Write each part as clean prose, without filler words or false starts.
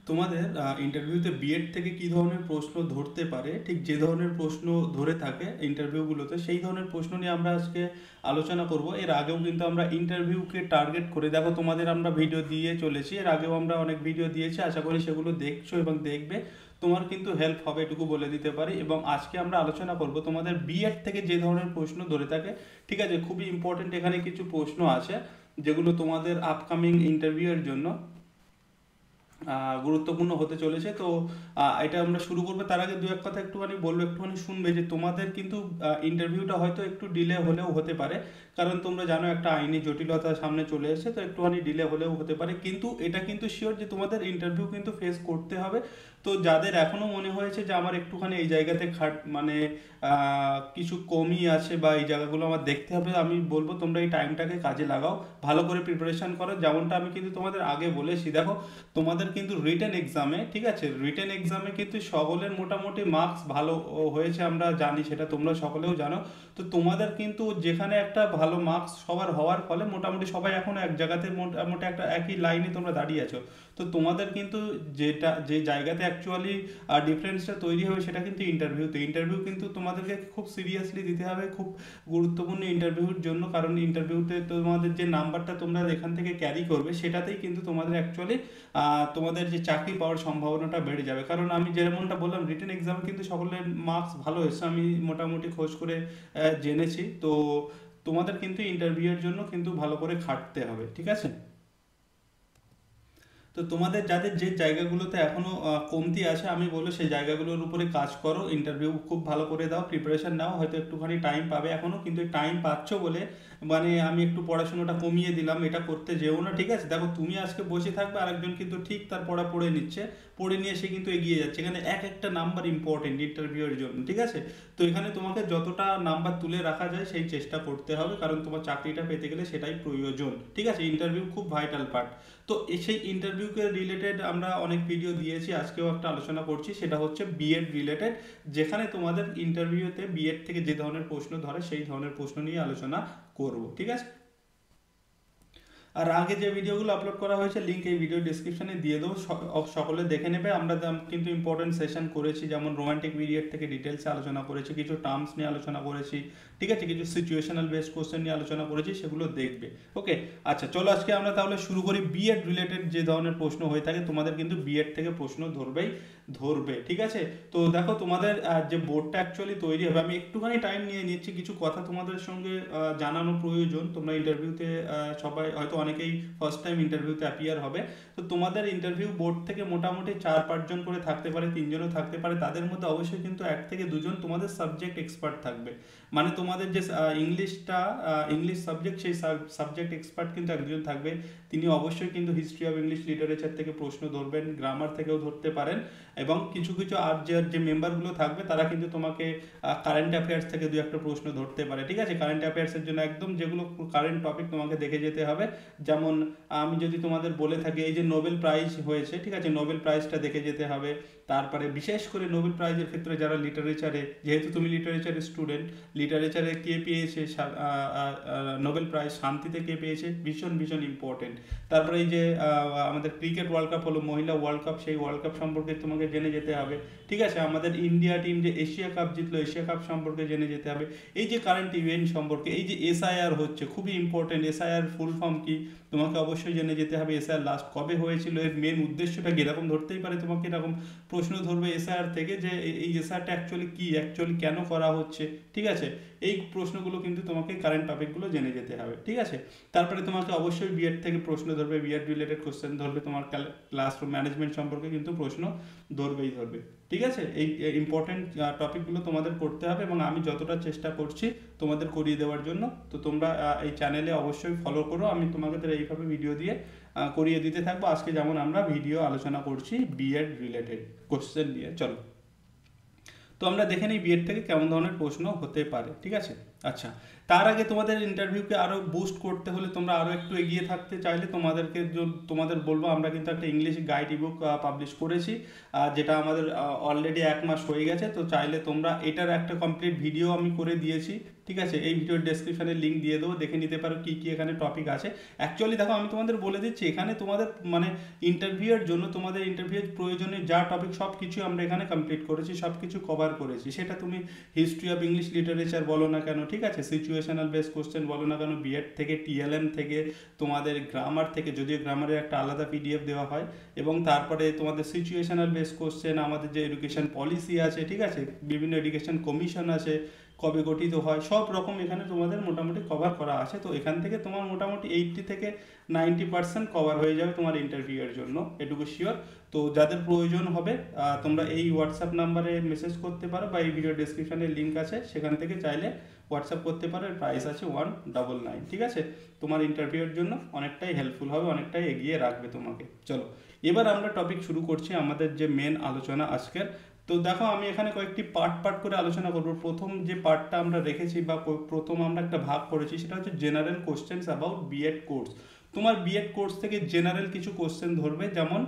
তোমাদের ইন্টারভিউতে বিএড থেকে কি ধরনের প্রশ্ন ধরতে পারে, ঠিক যে ধরনের প্রশ্ন ধরে থাকে ইন্টারভিউগুলোতে সেই ধরনের প্রশ্ন নিয়ে আমরা আজকে আলোচনা করব। এর আগেও কিন্তু আমরা ইন্টারভিউকে টার্গেট করে দেখো তোমাদের আমরা ভিডিও দিয়ে চলেছি, এর আগেও আমরা অনেক ভিডিও দিয়েছি, আশা করি সেগুলো দেখছো এবং দেখবে, তোমার কিন্তু হেল্প হবে এটুকু বলে দিতে পারি। এবং আজকে আমরা আলোচনা করব তোমাদের বিএড থেকে যে ধরনের প্রশ্ন ধরে থাকে, ঠিক আছে? খুবই ইম্পর্টেন্ট এখানে কিছু প্রশ্ন আছে যেগুলো তোমাদের আপকামিং ইন্টারভিউয়ের জন্য গুরুত্বপূর্ণ হতে চলেছে। তো এটা আমরা শুরু করবো, তার আগে দু এক কথা একটুখানি বলবো, একটুখানি শুনবে যে তোমাদের কিন্তু ইন্টারভিউটা হয়তো একটু ডিলে হলেও হতে পারে, কারণ তোমরা জানো একটা আইনি জটিলতা সামনে চলে এসেছে, তো একটুখানি ডিলে হলেও হতে পারে, কিন্তু এটা কিন্তু শিওর যে তোমাদের ইন্টারভিউ কিন্তু ফেস করতে হবে। তো যাদের এখনো মনে হয়েছে যে আমার একটুখানি এই জায়গাতে মানে কিছু কমই আছে বা এই জায়গাগুলো আমার দেখতে হবে, আমি বলবো তোমরা এই টাইমটাকে কাজে লাগাও, ভালো করে প্রিপারেশন করো। যেমনটা আমি কিন্তু তোমাদের আগে বলেছি, দেখো তোমাদের কিন্তু রিটেন এক্সামে, ঠিক আছে, রিটেন এক্সামে কিন্তু সকলের মোটামুটি মার্কস ভালো হয়েছে, আমরা জানি, সেটা তোমরা সকলেও জানো। তো তোমাদের কিন্তু যেখানে একটা ভালো মার্কস সবার হওয়ার ফলে মোটামুটি সবাই এখন এক জায়গাতে মোটামুটি একটা একই লাইনে তোমরা দাঁড়িয়ে আছো। তো তোমাদের কিন্তু যে জায়গাতে অ্যাকচুয়ালি ডিফারেন্সটা তৈরি হবে সেটা কিন্তু ইন্টারভিউতে। ইন্টারভিউ কিন্তু তোমাদেরকে খুব সিরিয়াসলি দিতে হবে, খুব গুরুত্বপূর্ণ ইন্টারভিউর জন্য, কারণ ইন্টারভিউতে তোমাদের যে নাম্বারটা তোমরা এখান থেকে ক্যারি করবে সেটাতেই কিন্তু তোমাদের অ্যাকচুয়ালি তোমাদের যে চাকরি পাওয়ার সম্ভাবনাটা বেড়ে যাবে। কারণ আমি যেমনটা বললাম, রিটেন এক্সামে কিন্তু সকলের মার্কস ভালো এসেছে, আমি মোটামুটি খোঁজ করে জেনেছি। তো তোমাদের কিন্তু ইন্টারভিউয়ের জন্য কিন্তু ভালো করে খাটতে হবে, ঠিক আছে? তো তোমাদের যাদের যে জায়গাগুলোতে এখনো কমতি আছে, আমি বলবো সেই জায়গাগুলোর উপরে কাজ করো, ইন্টারভিউ খুব ভালো করে দাও, প্রিপারেশন নাও, হয়তো একটুখানি টাইম পাবে এখনো, কিন্তু টাইম পাচ্ছ বলে মানে আমি একটু পড়াশোনাটা কমিয়ে দিলাম এটা করতে যেও না, ঠিক আছে? দেখো তুমি আজকে বসে থাকবে, আরেকজন কিন্তু ঠিক তার পড়া পড়ে নিচ্ছে, পড়ে নিয়ে সে কিন্তু এগিয়ে যাচ্ছে। এখানে এক একটা নাম্বার ইম্পর্টেন্ট ইন্টারভিউয়ের জন্য, ঠিক আছে? তো এখানে তোমাকে যতটা নাম্বার তুলে রাখা যায় সেই চেষ্টা করতে হবে, কারণ তোমার চাকরিটা পেতে গেলে সেটাই প্রয়োজন, ঠিক আছে? ইন্টারভিউ খুব ভাইটাল পার্ট। তো সেই ইন্টারভিউকে রিলেটেড আমরা অনেক ভিডিও দিয়েছি, আজকেও একটা আলোচনা করছি, সেটা হচ্ছে বিএড রিলেটেড, যেখানে তোমাদের ইন্টারভিউতে বিএড থেকে যে ধরনের প্রশ্ন ধরে সেই ধরনের প্রশ্ন নিয়ে আলোচনা করব, ঠিক আছে? আর আগে যে ভিডিওগুলো আপলোড করা হয়েছে লিঙ্ক এই ভিডিও ডিসক্রিপশনে দিয়ে দেবো, সকলে দেখে নেবে। আমরা কিন্তু ইম্পর্টেন্ট সেশন করেছি, যেমন রোমান্টিক পিরিয়ড থেকে ডিটেলসে আলোচনা করেছি, কিছু টার্মস নিয়ে আলোচনা করেছি, ঠিক আছে, কিছু সিচুয়েশনাল বেসড কোশ্চেন নিয়ে আলোচনা করেছি, সেগুলো দেখবে। ওকে, আচ্ছা চলো আজকে আমরা তাহলে শুরু করি। বিএড রিলেটেড যে ধরনের প্রশ্ন হয়ে থাকে তোমাদের কিন্তু বিএড থেকে প্রশ্ন ধরবে, ঠিক আছে? তো দেখো তোমাদের যে বোর্ডটা অ্যাকচুয়ালি তৈরি হবে, আমি একটুখানি টাইম নিয়ে নিচ্ছি, কিছু কথা তোমাদের সঙ্গে জানানো প্রয়োজন। তোমরা ইন্টারভিউতে সবাই হয়তো অনেকেই ফার্স্ট টাইম ইন্টারভিউতে অ্যাপিয়ার হবে। তো তোমাদের ইন্টারভিউ বোর্ড থেকে মোটামুটি 4-5 জন করে থাকতে পারে, 3জনও থাকতে পারে, তাদের মধ্যে অবশ্যই কিন্তু 1 থেকে 2জন তোমাদের সাবজেক্ট এক্সপার্ট থাকবে। মানে তোমাদের যে ইংলিশ সাবজেক্ট, সেই সাবজেক্ট এক্সপার্ট কিন্তু একজন থাকবে, তিনি অবশ্যই কিন্তু হিস্ট্রি অফ ইংলিশ লিটারেচার থেকে প্রশ্ন ধরবেন, গ্রামার থেকেও ধরতে পারেন, এবং কিছু কিছু আর যে মেম্বারগুলো থাকবে তারা কিন্তু তোমাকে কারেন্ট অ্যাফেয়ার্স থেকে দু একটা প্রশ্ন ধরতে পারে, ঠিক আছে? কারেন্ট অ্যাফেয়ার্সের জন্য একদম যেগুলো কারেন্ট টপিক তোমাকে দেখে যেতে হবে। যেমন আমি যদি তোমাদের বলে থাকি, এই যে নোবেল প্রাইজ হয়েছে, ঠিক আছে, নোবেল প্রাইজটা দেখে যেতে হবে। তারপরে বিশেষ করে নোবেল প্রাইজের ক্ষেত্রে যারা লিটারেচারে, যেহেতু তুমি লিটারেচারের স্টুডেন্ট, লিটারেচারে কে পেয়েছে নোবেল প্রাইজ, শান্তিতে কে পেয়েছে, ভীষণ ভীষণ ইম্পর্টেন্ট। তারপরে এই যে আমাদের ক্রিকেট ওয়ার্ল্ড কাপ হলো, মহিলা ওয়ার্ল্ড কাপ, সেই ওয়ার্ল্ড কাপ সম্পর্কে তোমাকে জেনে যেতে হবে, ঠিক আছে? আমাদের ইন্ডিয়া টিম যে এশিয়া কাপ জিতলো, এশিয়া কাপ সম্পর্কে জেনে যেতে হবে। এই যে কারেন্ট ইভেন্ট সম্পর্কে, এই যে এসআইআর হচ্ছে, খুবই ইম্পর্টেন্ট, এসআইআর ফুল ফর্ম কি তোমাকে অবশ্যই জেনে যেতে হবে। এসআইআর লাস্ট কবে হয়েছিল, এর মেন উদ্দেশ্যটা কি, এরকম ধরতেই পারে তোমাকে, এরকম প্রশ্ন ধরবে এসআইআর থেকে, যে এই এসআইআরটা অ্যাকচুয়ালি কি, অ্যাকচুয়ালি কেন করা হচ্ছে, ঠিক আছে? এই প্রশ্নগুলো কিন্তু তোমাকে কারেন্ট টপিকগুলো জেনে যেতে হবে, ঠিক আছে? তারপরে তোমাকে অবশ্যই বিএড থেকে প্রশ্ন ধরবে, বিএড রিলেটেড কোশ্চেন ধরবে, তোমার ক্লাসরুম ম্যানেজমেন্ট সম্পর্কে কিন্তু প্রশ্ন ধরবে, ঠিক আছে? এই ইম্পর্টেন্ট টপিকগুলো তোমাদের করতে হবে, এবং আমি যতটা চেষ্টা করছি তোমাদের করিয়ে দেওয়ার জন্য। তো তোমরা এই চ্যানেলে অবশ্যই ফলো করো, আমি তোমাদের এইভাবে ভিডিও দিয়ে করিয়ে দিতে থাকবো। আজকে যেমন আমরা ভিডিও আলোচনা করছি বিএড রিলেটেড কোশ্চেন নিয়ে, চলো। তো আমরা দেখে নিই বিএড থেকে কেমন ধরনের প্রশ্ন হতে পারে, ঠিক আছে? আচ্ছা, তার আগে তোমাদের ইন্টারভিউকে আরও বুস্ট করতে হলে, তোমরা আরও একটু এগিয়ে থাকতে চাইলে তোমাদের বলবো, আমরা কিন্তু একটা ইংলিশ গাইড ইবুক পাবলিশ করেছি, যেটা আমাদের অলরেডি 1 মাস হয়ে গেছে। তো চাইলে তোমরা এটার একটা কমপ্লিট ভিডিও আমি করে দিয়েছি, ঠিক আছে, এই ভিডিওর ডেসক্রিপশনে লিঙ্ক দিয়ে দেবো, দেখে নিতে পারো কি কি এখানে টপিক আছে। অ্যাকচুয়ালি দেখো আমি তোমাদের বলে দিচ্ছি, এখানে তোমাদের মানে ইন্টারভিউয়ের জন্য তোমাদের ইন্টারভিউয়ের প্রয়োজনে যা টপিক সব কিছু আমরা এখানে কমপ্লিট করেছি, সব কিছু কভার করেছি। সেটা তুমি হিস্ট্রি অফ ইংলিশ লিটারেচার বলো না কেন, ঠিক আছে, সিচুয়েশনাল বেস কোশ্চেন বলো না কেন, বিএড থেকে, টিএলএম থেকে, তোমাদের গ্রামার থেকে, যদিও গ্রামারের একটা আলাদা পিডিএফ দেওয়া হয়, এবং তারপরে তোমাদের সিচুয়েশনাল বেস কোশ্চেন, আমাদের যে এডুকেশন পলিসি আছে, ঠিক আছে, বিভিন্ন এডুকেশন কমিশন আছে, কবে গঠিত হয়, সব রকম এখানে তোমাদের মোটামুটি কভার করা আছে। তো এখান থেকে তোমার মোটামুটি 80 থেকে 90% কভার হয়ে যাবে তোমার ইন্টারভিউয়ের জন্য, এটুকু শিওর। তো যাদের প্রয়োজন হবে তোমরা এই হোয়াটসঅ্যাপ নাম্বারে মেসেজ করতে পারো, বা এই ভিডিও ডেসক্রিপশনে লিঙ্ক আছে, সেখান থেকে চাইলে হোয়াটসঅ্যাপ করতে পারো। এর প্রাইস আছে 199, ঠিক আছে। তোমার ইন্টারভিউয়ের জন্য অনেকটাই হেল্পফুল হবে, অনেকটাই এগিয়ে রাখবে তোমাকে। চলো এবার আমরা টপিক শুরু করছি আমাদের যে মেন আলোচনা আজকের। তো দেখো আমি এখানে কয়েকটি পার্ট পার্ট করে আলোচনা করব। প্রথম যে পার্টটা আমরা রেখেছি বা প্রথম আমরা একটা ভাগ করেছি, সেটা হচ্ছে general questions about BEd course. তোমার বিএড কোর্স থেকে জেনারেল কিছু কোশ্চেন ধরবে, যেমন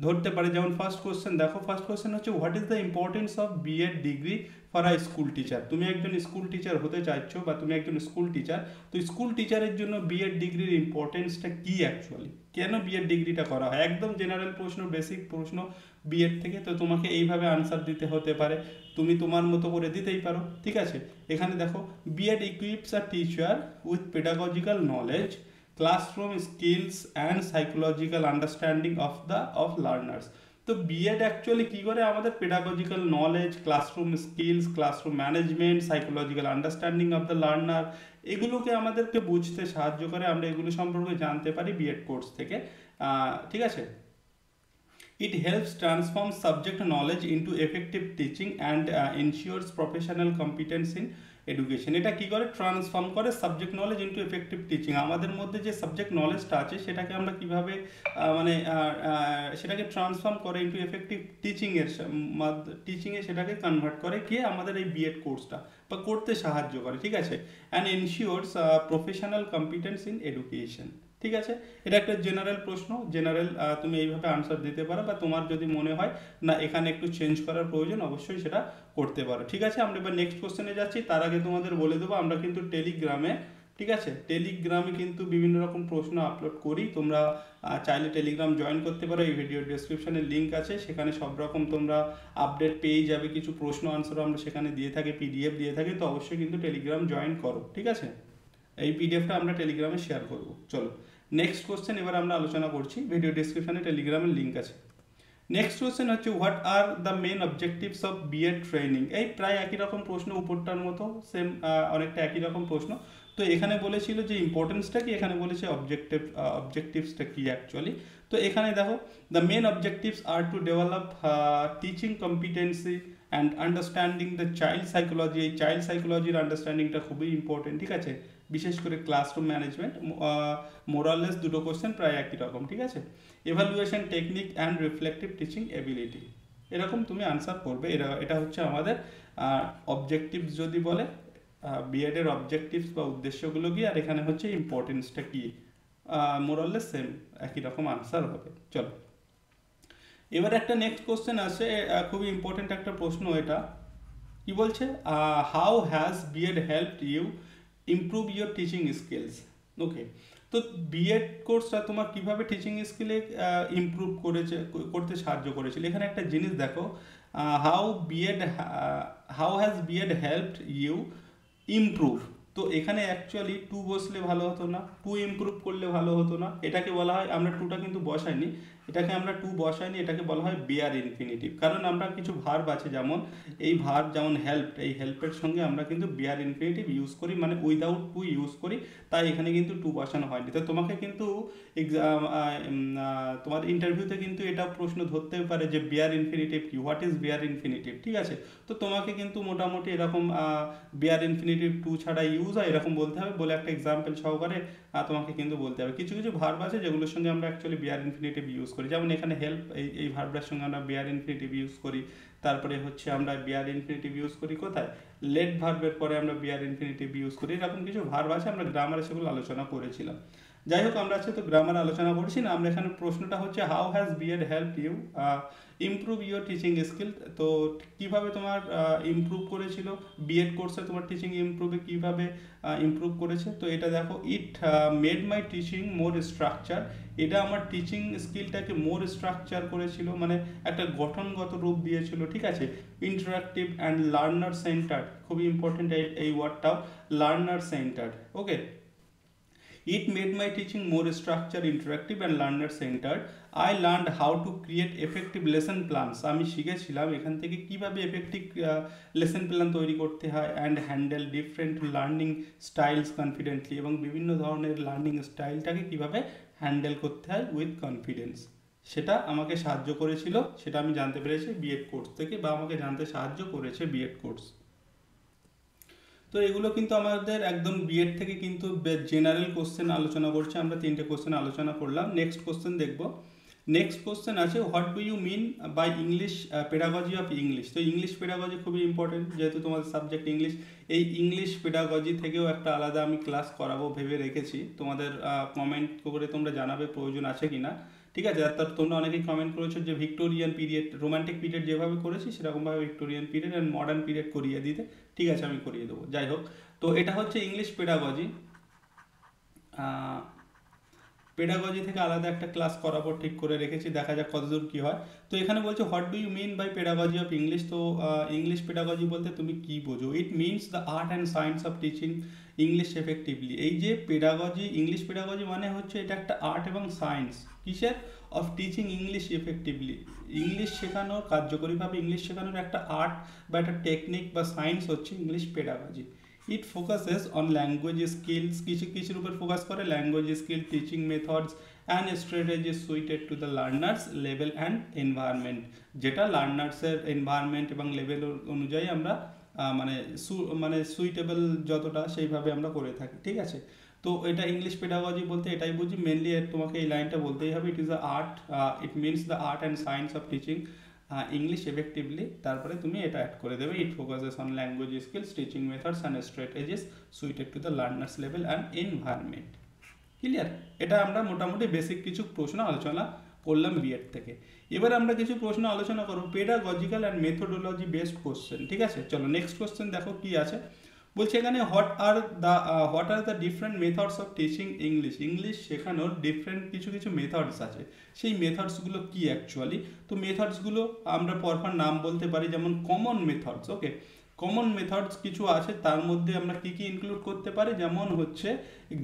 ধরতে পারে, যেমন ফার্স্ট কোশ্চেন দেখো, ফার্স্ট কোশ্চেন হচ্ছে what is the importance of BEd degree for a school teacher. তুমি একজন স্কুল টিচার হতে চাইছো, বা তুমি একজন স্কুল টিচার, তো স্কুল টিচারের জন্য বিএড ডিগ্রির ইম্পর্টেন্সটা কি অ্যাকচুয়ালি, কেন বিএড ডিগ্রিটা করা হয়, একদম জেনারেল প্রশ্ন, বেসিক প্রশ্ন বিএড থেকে। তো তোমাকে এইভাবে আনসার দিতে হতে পারে, তুমি তোমার মতো করে দিতেই পারো, ঠিক আছে। এখানে দেখো, B Ed equips a teacher with pedagogical knowledge, classroom skills and psychological understanding of learners. তো বিএড অ্যাকচুয়ালি কী করে, আমাদের pedagogical knowledge, classroom skills, classroom management, psychological understanding of the learner, এগুলোকে আমাদেরকে বুঝতে সাহায্য করে। আমরা এগুলো সম্পর্কে জানতে পারি বিএড কোর্স থেকে, ঠিক আছে। It helps transform subject knowledge into effective teaching and ensures professional competence in education. এটা কি করে, ট্রান্সফর্ম করে subject knowledge into effective teaching. আমাদের মধ্যে যে সাবজেক্ট নলেজটা আছে সেটাকে আমরা কিভাবে মানে সেটাকে ট্রান্সফর্ম করে ইনটু এফেক্টিভ টিচিংয়ে সেটাকে কনভার্ট করে কে, আমাদের এই বিএড কোর্সটা বা করতে সাহায্য করে, ঠিক আছে। And ensures professional competence in education, ঠিক আছে। এটা একটা জেনারেল প্রশ্ন, জেনারেল তুমি এইভাবে আনসার দিতে পারো, বা তোমার যদি মনে হয় না এখানে একটু চেঞ্জ করার প্রয়োজন, অবশ্যই সেটা করতে পারো, ঠিক আছে। আমরা এবার নেক্সট কোশ্চেনে যাচ্ছি। তার আগে তোমাদের বলে দেবো, আমরা কিন্তু টেলিগ্রামে, ঠিক আছে, টেলিগ্রামে কিন্তু বিভিন্ন রকম প্রশ্ন আপলোড করি। তোমরা চাইলে টেলিগ্রাম জয়েন করতে পারো, এই ভিডিও ডেসক্রিপশনে লিঙ্ক আছে, সেখানে সব রকম তোমরা আপডেট পেয়ে যাবে। কিছু প্রশ্ন আনসারও আমরা সেখানে দিয়ে থাকি, পিডিএফ দিয়ে থাকি। তো অবশ্যই কিন্তু টেলিগ্রাম জয়েন করো, ঠিক আছে। এই পিডিএফটা আমরা টেলিগ্রামে শেয়ার করব। চলো নেক্সট কোশ্চেন এবার আমরা আলোচনা করছি, ভিডিও ডেসক্রিপশনে টেলিগ্রামের লিঙ্ক আছে। নেক্সট কোশ্চেন হচ্ছে what are the main objectives of BEd training. এই প্রায় একই রকম প্রশ্ন, উপরটার মতো সেম, অনেকটা একই রকম প্রশ্ন। তো এখানে বলেছিল যে ইম্পর্টেন্সটা কি, এখানে বলেছে অবজেক্টিভসটা কি অ্যাকচুয়ালি। তো এখানে দেখো, the main objectives are to develop teaching competency and understanding the child psychology. এই চাইল্ড সাইকোলজির আন্ডারস্ট্যান্ডিংটা খুবই ইম্পর্টেন্ট, ঠিক আছে, বিশেষ করে ক্লাসরুম ম্যানেজমেন্ট। মোরাললেস দুটো কোশ্চেন প্রায় একই রকম, ঠিক আছে। Evaluation technique and reflective teaching ability, এরকম তুমি আনসার করবে। এটা হচ্ছে আমাদের অবজেক্টিভস যদি বলে, বিএডের অবজেক্টিভস বা উদ্দেশ্যগুলো কি, আর এখানে হচ্ছে ইম্পর্টেন্সটা কি, মোরাললেস সেম একই রকম আনসার হবে। চলো এবার একটা নেক্সট কোশ্চেন আছে, খুবই ইম্পর্টেন্ট একটা প্রশ্ন। এটা কি বলছে, how has B Ed helped you improve your teaching skills. Okay, তো বিএড কোর্সটা তোমার কিভাবে টিচিং স্কিলে ইমপ্রুভ করতে সাহায্য করেছিল। এখানে একটা জিনিস দেখো, how has B Ed helped you improve. তো এখানে অ্যাকচুয়ালি টু বসলে ভালো হতো না, টু ইমপ্রুভ করলে ভালো হতো না। এটাকে বলা হয়, আমরা টুটা কিন্তু বসাইনি, এটাকে আমরা টু বসাইনি, এটাকে বলা হয় বেয়ার ইনফিনিটিভ। কারণ আমরা কিছু ভার্ব আছে, যেমন এই ভার্ব, যেমন হেল্প, এই হেল্পের সঙ্গে আমরা কিন্তু বেয়ার ইনফিনিটিভ ইউজ করি, মানে উইদাউট টু ইউজ করি, তাই এখানে কিন্তু টু বসানো হয়নি। তো তোমাকে কিন্তু তোমার ইন্টারভিউতে কিন্তু এটা প্রশ্ন ধরতেও পারে যে বেয়ার ইনফিনিটিভ কি, হোয়াট ইজ বেয়ার ইনফিনিটিভ, ঠিক আছে। তো তোমাকে কিন্তু মোটামুটি এরকম বেয়ার ইনফিনিটিভ টু ছাড়া ইউজ হয় এরকম বলতে হবে, বলে একটা এক্সাম্পল সহকারে তোমাকে কিন্তু বলতে হবে। কিছু কিছু ভার্ব আছে যেগুলোর সঙ্গে আমরা অ্যাকচুয়ালি বেয়ার ইনফিনিটিভ ইউজ করি, যেমন এখানে হেল্প, এই ভার্বটার সঙ্গে আমরা বেয়ার ইনফিনিটিভ ইউজ করি। তারপরে হচ্ছে আমরা বেয়ার ইনফিনিটিভ ইউজ করি কোথায়, লেট ভার্বের পরে আমরা বিয়ার ইনফিনিটিভ ইউজ করি, এরকম কিছু ভার্ব আছে, আমরা গ্রামারে সেগুলো আলোচনা করেছিলাম। যাই হোক, আমরা আজকে তো গ্রামার আলোচনা করছি না, আমরা এখানে প্রশ্নটা হচ্ছে how has BEd help you improve your teaching skill. তো কিভাবে তোমার ইমপ্রুভ করেছিল বিএড কোর্সে, তোমার টিচিং ইমপ্রুভে কিভাবে ইমপ্রুভ করেছে। তো এটা দেখো, it made my teaching more structure, এটা আমার টিচিং স্কিলটাকে মোর স্ট্রাকচার করেছিল, মানে একটা গঠনগত রূপ দিয়েছিল, ঠিক আছে। ইন্টারাক্টিভ অ্যান্ড লার্নার সেন্টার্ড, খুবই ইম্পর্টেন্ট এই ওয়ার্ডটাও, learner centred, okay. It made my teaching more structured, interactive and learner centered. I learned how to create effective lesson plans. আমি শিখেছিলাম এখান থেকে কিভাবে এফেক্টিভ লেসন প্ল্যান তৈরি করতে হয়, and handle different learning styles confidently, এবং বিভিন্ন ধরনের লার্নিং স্টাইলটাকে কিভাবে হ্যান্ডেল করতে হয় উইথ কনফিডেন্স, সেটা আমাকে সাহায্য করেছিল, সেটা আমি জানতে পেরেছি বিএড কোর্স থেকে, বা আমাকে জানতে সাহায্য করেছে বিএড কোর্স। তো এগুলো কিন্তু আমাদের একদম বিএড থেকে কিন্তু জেনারেল কোশ্চেন আলোচনা করছে, আমরা 3টে কোশ্চেন আলোচনা করলাম। নেক্সট কোশ্চেন দেখব। নেক্সট কোশ্চেন আছে, what do you mean by English pedagogy of English. তো ইংলিশ পেডাগজি খুবই ইম্পর্টেন্ট, যেহেতু তোমাদের সাবজেক্ট ইংলিশ, এই ইংলিশ পেডাগজি থেকেও একটা আলাদা আমি ক্লাস করাবো ভেবে রেখেছি, তোমাদের কমেন্ট করে তোমরা জানাবে প্রয়োজন আছে কিনা, ঠিক আছে। আর তোমরা অনেকেই কমেন্ট করেছো যে ভিক্টোরিয়ান পিরিয়ড, রোমান্টিক পিরিয়ড যেভাবে করেছি সেরকমভাবে Victorian period and modern period করিয়ে দিতে, ঠিক আছে, আমি করিয়ে দেবো। যাই হোক, তো এটা হচ্ছে ইংলিশ পেডাগজি, পেডাগজি থেকে আলাদা একটা ক্লাস করাবো ঠিক করে রেখেছি, দেখা যাক কতদূর কী হয়। তো এখানে বলছে what do you mean by pedagogy of English. তো ইংলিশ পেডাগজি বলতে তুমি কি বোঝো। It means the art and science of teaching English effectively. এই যে পেডাগজি, ইংলিশ পেডাগজি মানে হচ্ছে এটা একটা আর্ট এবং সায়েন্স, কিসের, of teaching English effectively, English শেখানোর, কার্যকরীভাবে ইংলিশ শেখানোর একটা আর্ট বা একটা টেকনিক বা সায়েন্স হচ্ছে English pedagogy. It focuses on language skills, কিছুর উপর ফোকাস করে, language skill, teaching methods and strategy suited to the learners level and environment, যেটা লার্নার্সের এনভায়রনমেন্ট এবং লেভেল অনুযায়ী আমরা মানে সুইটেবল যতটা সেইভাবে আমরা করে থাকি, ঠিক আছে। তো এটা ইংলিশ পেডাগজি বলতে এটাই বুঝি মেনলি, তোমাকে এই লাইনটা বলতেই হবে, it is the art, it means the art and science of teaching English effectively, তারপরে তুমি এটা অ্যাড করে দেবে, it focuses on language skills, teaching methods and strategies suited to the learners level and environment. Clear? এটা আমরা মোটামুটি basic কিছু প্রশ্ন আলোচনা করলাম বিএড থেকে। এবার আমরা কিছু প্রশ্ন আলোচনা করব pedagogical and methodology based question, ঠিক আছে। চলো নেক্সট কোশ্চেন দেখো কি আছে, বলছে এখানে what are the different methods of teaching English. English শেখানোর ডিফারেন্ট কিছু কিছু মেথডস আছে, সেই মেথডসগুলো কি অ্যাকচুয়ালি। তো মেথডসগুলো আমরা পরপর নাম বলতে পারি, যেমন কমন মেথডস, ওকে। কমন মেথডস কিছু আছে, তার মধ্যে আমরা কি কি ইনক্লুড করতে পারি, যেমন হচ্ছে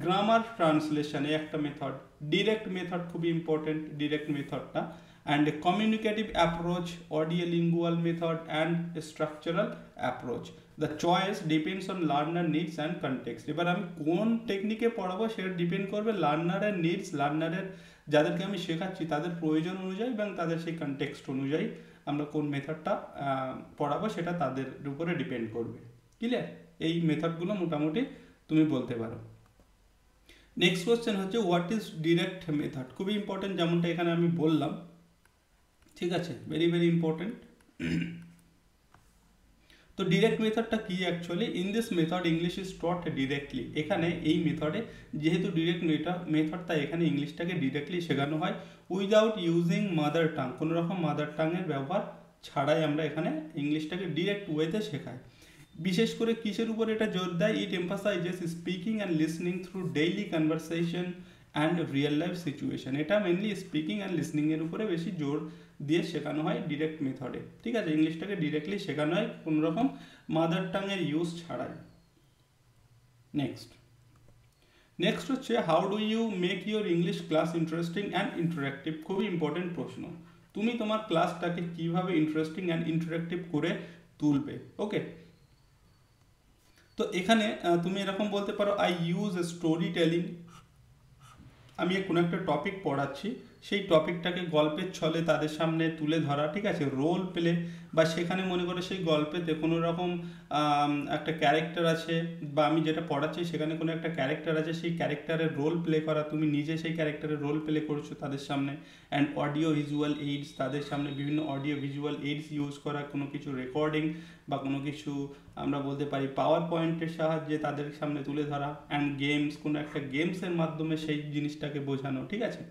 গ্রামার ট্রান্সলেশনে একটা মেথড, ডিরেক্ট মেথড খুবই ইম্পর্টেন্ট, ডিরেক্ট মেথডটা, and communicative approach, audio lingual method and structural approach. The choice depends on learner needs and context. এবার আমি কোন টেকনিকে পড়াবো সেটা ডিপেন্ড করবে লার্নারের নিডস, লার্নারের যাদেরকে আমি শেখাচ্ছি তাদের প্রয়োজন অনুযায়ী এবং তাদের সেই কনটেক্সট অনুযায়ী আমরা কোন মেথডটা পড়াবো সেটা তাদের উপরে ডিপেন্ড করবে। ক্লিয়ার? এই মেথডগুলো মোটামুটি তুমি বলতে পারো। নেক্সট কোশ্চেন হচ্ছে হোয়াট ইজ ডিরেক্ট মেথড, খুবই ইম্পর্টেন্ট, যেমনটা এখানে আমি বললাম, ঠিক আছে, ভেরি ভেরি ইম্পর্টেন্ট। তো ডিরেক্ট মেথডটা কি actually, in this method English is taught directly. এখানে এই মেথডে যেহেতু ডিরেক্ট মেথড, তাই এখানে ইংলিশটাকে ডিরেক্টলি শেখানো হয় উইদাউট ইউজিং মাদার টাং, কোনো রকম মাদার টাংয়ের ব্যবহার ছাড়াই আমরা এখানে ইংলিশটাকে ডিরেক্ট ওয়েতে শেখাই। বিশেষ করে কিসের উপর এটা জোর দেয়, it emphasises speaking and listening through daily conversation and real life situation. এটা মেনলি স্পিকিং অ্যান্ড লিসনিংয়ের উপরে বেশি জোর দিয়ে শেখানো হয় ডিরেক্ট মেথডে, ঠিক আছে। ইংলিশটাকে ডিরেক্টলি শেখানো হয় কোনো রকম মাদার টাংয়ের ইউজ ছাড়াই। নেক্সট হচ্ছে how do you make your English class interesting and interactive. খুবই ইম্পর্টেন্ট প্রশ্ন, তুমি তোমার ক্লাসটাকে কিভাবে ইন্টারেস্টিং অ্যান্ড ইন্টারেক্টিভ করে তুলবে, ওকে। তো এখানে তুমি এরকম বলতে পারো, আই ইউজ স্টোরি টেলিং। আমি কোনো একটা টপিক পড়াচ্ছি, সেই টপিকটাকে গল্পের ছলে তাদের সামনে তুলে ধরা, ঠিক আছে, রোল প্লে, বা সেখানে মনে করে সেই গল্পেতে কোনো রকম একটা ক্যারেক্টার আছে, বা আমি যেটা পড়াচ্ছি সেখানে কোনো একটা ক্যারেক্টার আছে, সেই ক্যারেক্টারের রোল প্লে করা, তুমি নিজে সেই ক্যারেক্টারের রোল প্লে করছো তাদের সামনে। অ্যান্ড অডিও ভিজুয়াল এইডস, তাদের সামনে বিভিন্ন অডিও ভিজুয়াল এইডস ইউজ করা, কোনো কিছু রেকর্ডিং বা কোনো কিছু আমরা বলতে পারি পাওয়ার পয়েন্টের সাহায্যে তাদের সামনে তুলে ধরা। অ্যান্ড গেমস, কোনো একটা গেমসের মাধ্যমে সেই জিনিসটাকে বোঝানো, ঠিক আছে।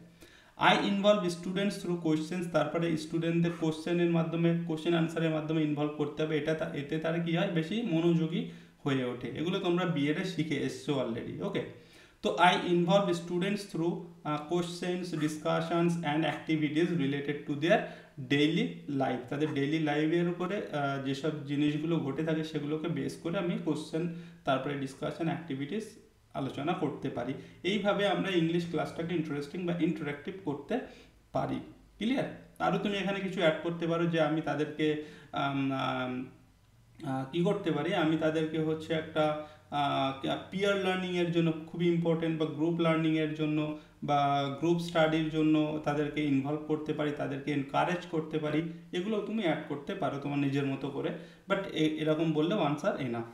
I involve students through questions, তারপরে স্টুডেন্টদের কোশ্চেনের মাধ্যমে, কোশ্চেন আনসারের মাধ্যমে ইনভলভ করতে হবে, এতে তারা কী হয়, বেশি মনোযোগী হয়ে ওঠে। এগুলো তোমরা বিএডে শিখে এসছো অলরেডি, ওকে। তো I involve students through questions, discussions and activities related to their daily life, তাদের ডেইলি লাইফের উপরে যেসব জিনিসগুলো ঘটে থাকে সেগুলোকে বেস করে আমি কোশ্চেন, তারপরে ডিসকাশন, অ্যাক্টিভিটিস আলোচনা করতে পারি। এইভাবে আমরা ইংলিশ ক্লাসটাকে ইন্টারেস্টিং বা ইন্টারেক্টিভ করতে পারি। ক্লিয়ার? আরও তুমি এখানে কিছু অ্যাড করতে পারো যে আমি তাদেরকে কি করতে পারি, আমি তাদেরকে হচ্ছে একটা পিয়ার লার্নিংয়ের জন্য খুবই ইম্পর্টেন্ট, বা গ্রুপ লার্নিংয়ের জন্য বা গ্রুপ স্টাডির জন্য তাদেরকে ইনভলভ করতে পারি, তাদেরকে এনকারেজ করতে পারি। এগুলো তুমি অ্যাড করতে পারো তোমার নিজের মতো করে, বাট এরকম বললেও আনসার এনাফ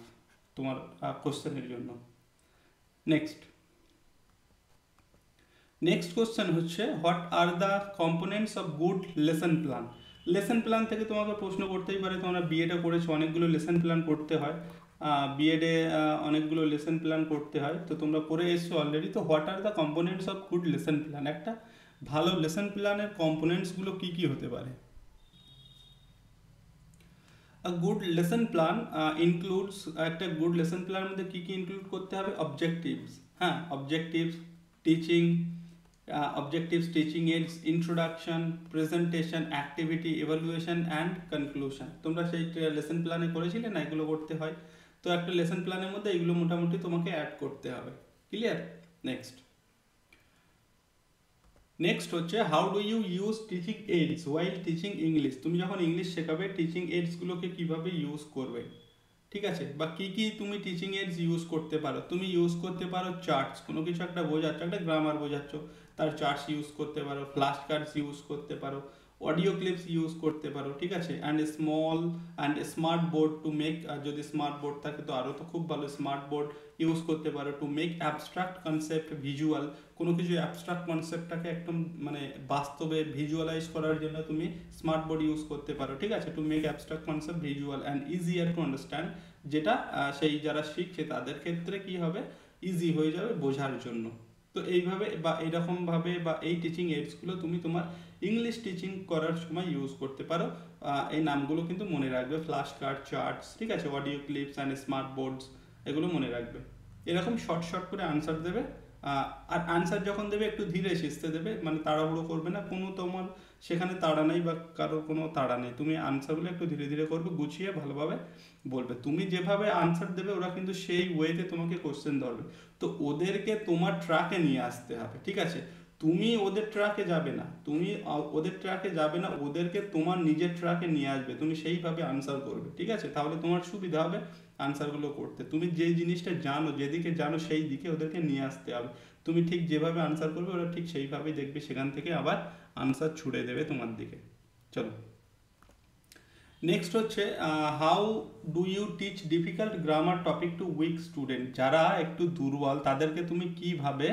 তোমার কোশ্চেনের জন্য। নেক্সট কোশ্চেন হচ্ছে, what are the components of good lesson plan. Lesson plan থেকে তোমাকে প্রশ্ন করতেই পারে, তোমরা বিএডে করেছো, অনেকগুলো লেসন প্ল্যান করতে হয়, বিএডে অনেকগুলো লেসন প্ল্যান করতে হয়, তো তোমরা করে এসছো অলরেডি। তো what are the components of good lesson plan, একটা ভালো লেসন প্ল্যানের কম্পোনেন্টসগুলো কী কী হতে পারে? গুড লেসন প্ল্যান ইনক্লুডস, একটা গুড লেসন প্ল্যানের মধ্যে কী কী ইনক্লুড করতে হবে? অবজেক্টিভস, হ্যাঁ, objectives, teaching, objectives, teaching aids, introduction, presentation, activity, evaluation and conclusion। তোমরা সেই লেসন প্ল্যানে করেছিলে না, এগুলো করতে হয়। তো একটা লেসন প্ল্যানের মধ্যে এগুলো মোটামুটি তোমাকে অ্যাড করতে হবে। ক্লিয়ার? নেক্সট হচ্ছে, how do you use teaching aids while teaching English. তুমি যখন ইংলিশ শেখাবে টিচিং এইডসগুলোকে কীভাবে ইউজ করবে, ঠিক আছে, বা কী কী তুমি টিচিং এইডস ইউজ করতে পারো? তুমি ইউজ করতে পারো চার্টস, কোনো কিছু একটা বোঝাচ্ছ, একটা গ্রামার বোঝাচ্ছ, তার চার্টস ইউজ করতে পারো, ফ্ল্যাশ কার্ডস ইউজ করতে পারো, অডিও ক্লিপস ইউজ করতে পারো, ঠিক আছে। And small and smart board to make, যদি স্মার্ট বোর্ড থাকে তো আরও তো খুব ভালো, স্মার্ট বোর্ড ইউজ করতে পারো to make abstract concept visual. কোনো কিছু অ্যাবস্ট্রাক্ট কনসেপ্টটাকে একদম মানে বাস্তবে ভিজুয়ালাইজ করার জন্য তুমি স্মার্ট বোর্ড ইউজ করতে পারো, ঠিক আছে, to make abstract concept visual and easier to understand, যেটা সেই যারা শিখছে তাদের ক্ষেত্রে কি হবে, ইজি হয়ে যাবে বোঝার জন্য। তো এইভাবে বা এইরকমভাবে বা এই টিচিং এইডসগুলো তুমি তোমার ইংলিশ টিচিং করার সময় ইউজ করতে পারো। এই নামগুলো কিন্তু মনে রাখবে, ফ্ল্যাশ কার্ড, চার্টস, ঠিক আছে, audio clips and smart boards, এগুলো মনে রাখবে। এরকম শর্ট শর্ট করে আনসার দেবে। আর আনসার যখন দেবে একটু ধীরে সিস্তে দেবে, মানে তাড়াহুড়ো করবে না, কোনো তোমার সেখানে তাড়া নেই বা কারোর কোনো তাড়া নেই, তুমি আনসারগুলো একটু ধীরে ধীরে করবে, গুছিয়ে ভালোভাবে বলবে। তুমি যেভাবে আনসার দেবে ওরা কিন্তু সেই ওয়েতে তোমাকে কোশ্চেন ধরবে, তো ওদেরকে তোমার ট্র্যাকে নিয়ে আসতে হবে, ঠিক আছে। তুমি ওদের ট্র্যাকে যাবে না, ওদেরকে তোমার নিজের ট্র্যাকে নিয়ে আসবে, তুমি সেইভাবে আনসার করবে, ঠিক আছে, তাহলে তোমার সুবিধা হবে আনসারগুলো করতে। তুমি যে জিনিসটা জানো, যেদিকে জানো সেই দিকে ওদেরকে নিয়ে আসতে হবে। তুমি ঠিক যেভাবে আনসার করবে ওরা ঠিক সেইভাবেই দেখবে, সেখান থেকে আবার আনসার ছুড়ে দেবে তোমার দিকে। চলো, নেক্সট হচ্ছে, how do you teach difficult grammar topic to weak student. যারা একটু দুর্বল তাদেরকে তুমি কিভাবে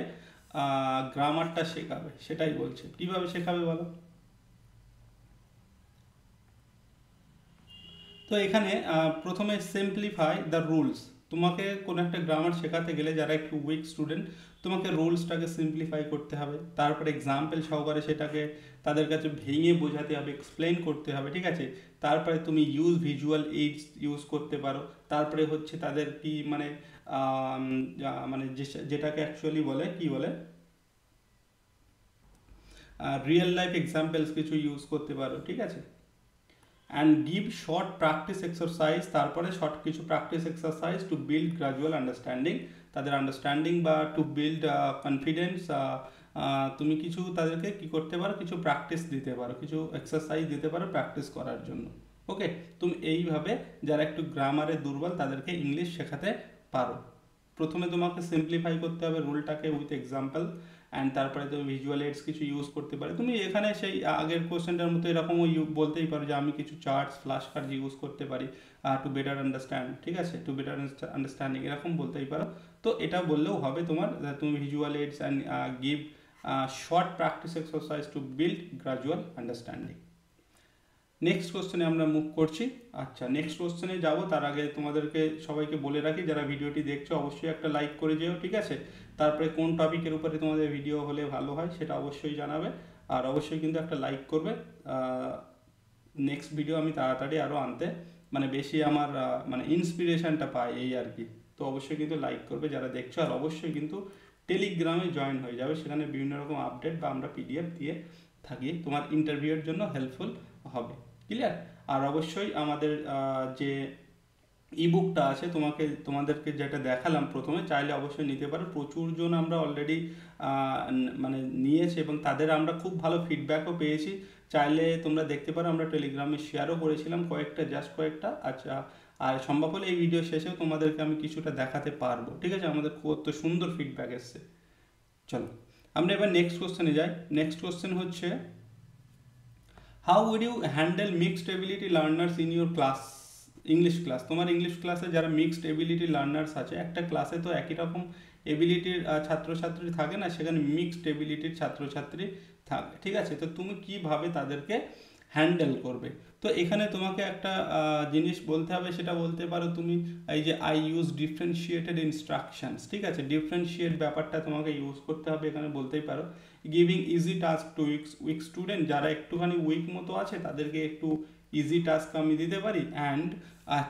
গ্রামারটা শেখাবে, সেটাই বলছে। কিভাবে শেখাবে বলো? তো এখানে প্রথমে সিম্পলিফাই দ্য রুলস। তোমাকে কোনো একটা গ্রামার শেখাতে গেলে যারা একটু উইক স্টুডেন্ট, তোমাকে রুলসটাকে সিম্পলিফাই করতে হবে, তারপরে এক্সাম্পল সহকারে সেটাকে তাদের কাছে ভেঙে বোঝাতে হবে, এক্সপ্লেন করতে হবে, ঠিক আছে। তারপরে তুমি ইউজ ভিজুয়াল এইডস ইউজ করতে পারো। তারপরে হচ্ছে তাদের কি মানে মানে যেটাকে অ্যাকচুয়ালি বলে কি বলে, রিয়েল লাইফ এক্সাম্পলস কিছু ইউজ করতে পারো, ঠিক আছে। And give short practice exercise, তারপরে শর্ট কিছু practice exercise to build gradual understanding, তাদের আন্ডারস্ট্যান্ডিং বা টু বিল্ড কনফিডেন্স। তুমি কিছু তাদেরকে কি করতে পারো, কিছু প্র্যাকটিস দিতে পারো, কিছু এক্সারসাইজ দিতে পারো প্র্যাকটিস করার জন্য। ওকে, তুমি এইভাবে যারা একটু গ্রামারে দুর্বল তাদেরকে ইংলিশ শেখাতে পারো। প্রথমে তোমাকে সিম্পলিফাই করতে হবে রুলটাকে উইথ এক্সাম্পল, অ্যান্ড তারপরে তুমি ভিজুয়াল এইডস কিছু ইউজ করতে পারো। তুমি এখানে সেই আগের কোশ্চেনটার মতো এরকমও বলতেই পারো যে আমি কিছু চার্টস ফ্ল্যাশ কার্ড ইউজ করতে পারি টু বেটার আন্ডারস্ট্যান্ড, ঠিক আছে, টু বেটার আন্ডারস্ট্যান্ডিং, এরকম বলতেই পারো। তো এটা বললেও হবে তোমার, তুমি visual AIDS and give short practice exercise to build gradual understanding. Next কোশ্চেনে আমরা মুভ করছি। আচ্ছা, নেক্সট কোশ্চেনে যাব তার আগে তোমাদেরকে সবাইকে বলে রাখি, যারা ভিডিওটি দেখছো অবশ্যই একটা লাইক করে যেও, ঠিক আছে। তারপরে কোন টপিকের উপরে তোমাদের ভিডিও হলে ভালো হয় সেটা অবশ্যই জানাবে, আর অবশ্যই কিন্তু একটা লাইক করবে। নেক্সট ভিডিও আমি তাড়াতাড়ি আরও আনতে মানে বেশি আমার মানে ইন্সপিরেশনটা পাই এই আর কি। তো অবশ্যই কিন্তু লাইক করবে যারা দেখছো, আর অবশ্যই কিন্তু টেলিগ্রামে জয়েন হয়ে যাবে, সেখানে বিভিন্ন রকম আপডেট বা আমরা পিডিএফ দিয়ে থাকি, তোমার ইন্টারভিউয়ের জন্য হেল্পফুল হবে। ক্লিয়ার? আর অবশ্যই আমাদের যে ইবুকটা আছে তোমাদেরকে যেটা দেখালাম প্রথমে, চাইলে অবশ্যই নিতে পারো। প্রচুর জন আমরা অলরেডি মানে নিয়েছে এবং তাদের আমরা খুব ভালো ফিডব্যাকও পেয়েছি। চাইলে তোমরা দেখতে পারো, আমরা টেলিগ্রামে শেয়ারও করেছিলাম জাস্ট কয়েকটা। আচ্ছা, আর সম্ভব হলে এই ভিডিও শেষেও তোমাদেরকে আমি কিছুটা দেখাতে পারবো, ঠিক আছে। আমাদের কত সুন্দর ফিডব্যাক এসছে। চলো আমরা এবার নেক্সট কোশ্চেনে যাই। নেক্সট কোশ্চেন হচ্ছে, how will you handle mixed ability learners in your class, English class. তোমার ইংলিশ ক্লাসে যারা মিক্সড এবিলিটি লার্নার্স আছে, একটা ক্লাসে তো একই রকম এবিলিটির ছাত্রছাত্রী থাকে না, সেখানে মিক্সড এবিলিটির ছাত্রছাত্রী থাকে, ঠিক আছে। তো তুমি কিভাবে তাদেরকে হ্যান্ডেল করবে? তো এখানে তোমাকে একটা জিনিস বলতে হবে, সেটা বলতে পারো তুমি এই যে আই ইউজ ডিফারেন্সিয়েটেড ইনস্ট্রাকশনস, ঠিক আছে। ডিফারেন্সিয়েট ব্যাপারটা তোমাকে ইউজ করতে হবে, এখানে বলতেই পারো। Giving easy task to weak student, যারা একটুখানি উইক মতো আছে তাদেরকে একটু ইজি টাস্ক আমি দিতে পারি। And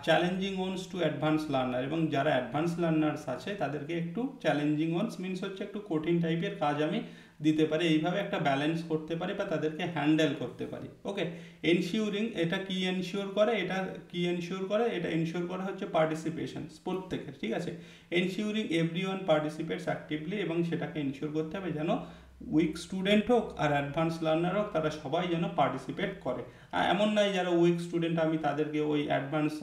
challenging ওনস to advance learner, এবং যারা অ্যাডভান্স লার্নার্স আছে তাদেরকে একটু চ্যালেঞ্জিং ওনস মিনস হচ্ছে একটু কঠিন টাইপের কাজ আমি দিতে পারি। এইভাবে একটা ব্যালেন্স করতে পারি বা তাদেরকে হ্যান্ডেল করতে পারি। ওকে, এনশিওরিং, এটা কি এনশিওর করে, এটা এনশিওর করে হচ্ছে পার্টিসিপেশন প্রত্যেকের, ঠিক আছে। এনশিওরিং এভরিওয়ান পার্টিসিপেটস অ্যাক্টিভলি, এবং সেটাকে এনশিওর করতে হবে যেন উইক স্টুডেন্ট হোক আর অ্যাডভান্স লার্নার হোক, তারা সবাই যেন পার্টিসিপেট করে। এমন নয় যারা উইক স্টুডেন্ট আমি তাদেরকে ওই অ্যাডভান্স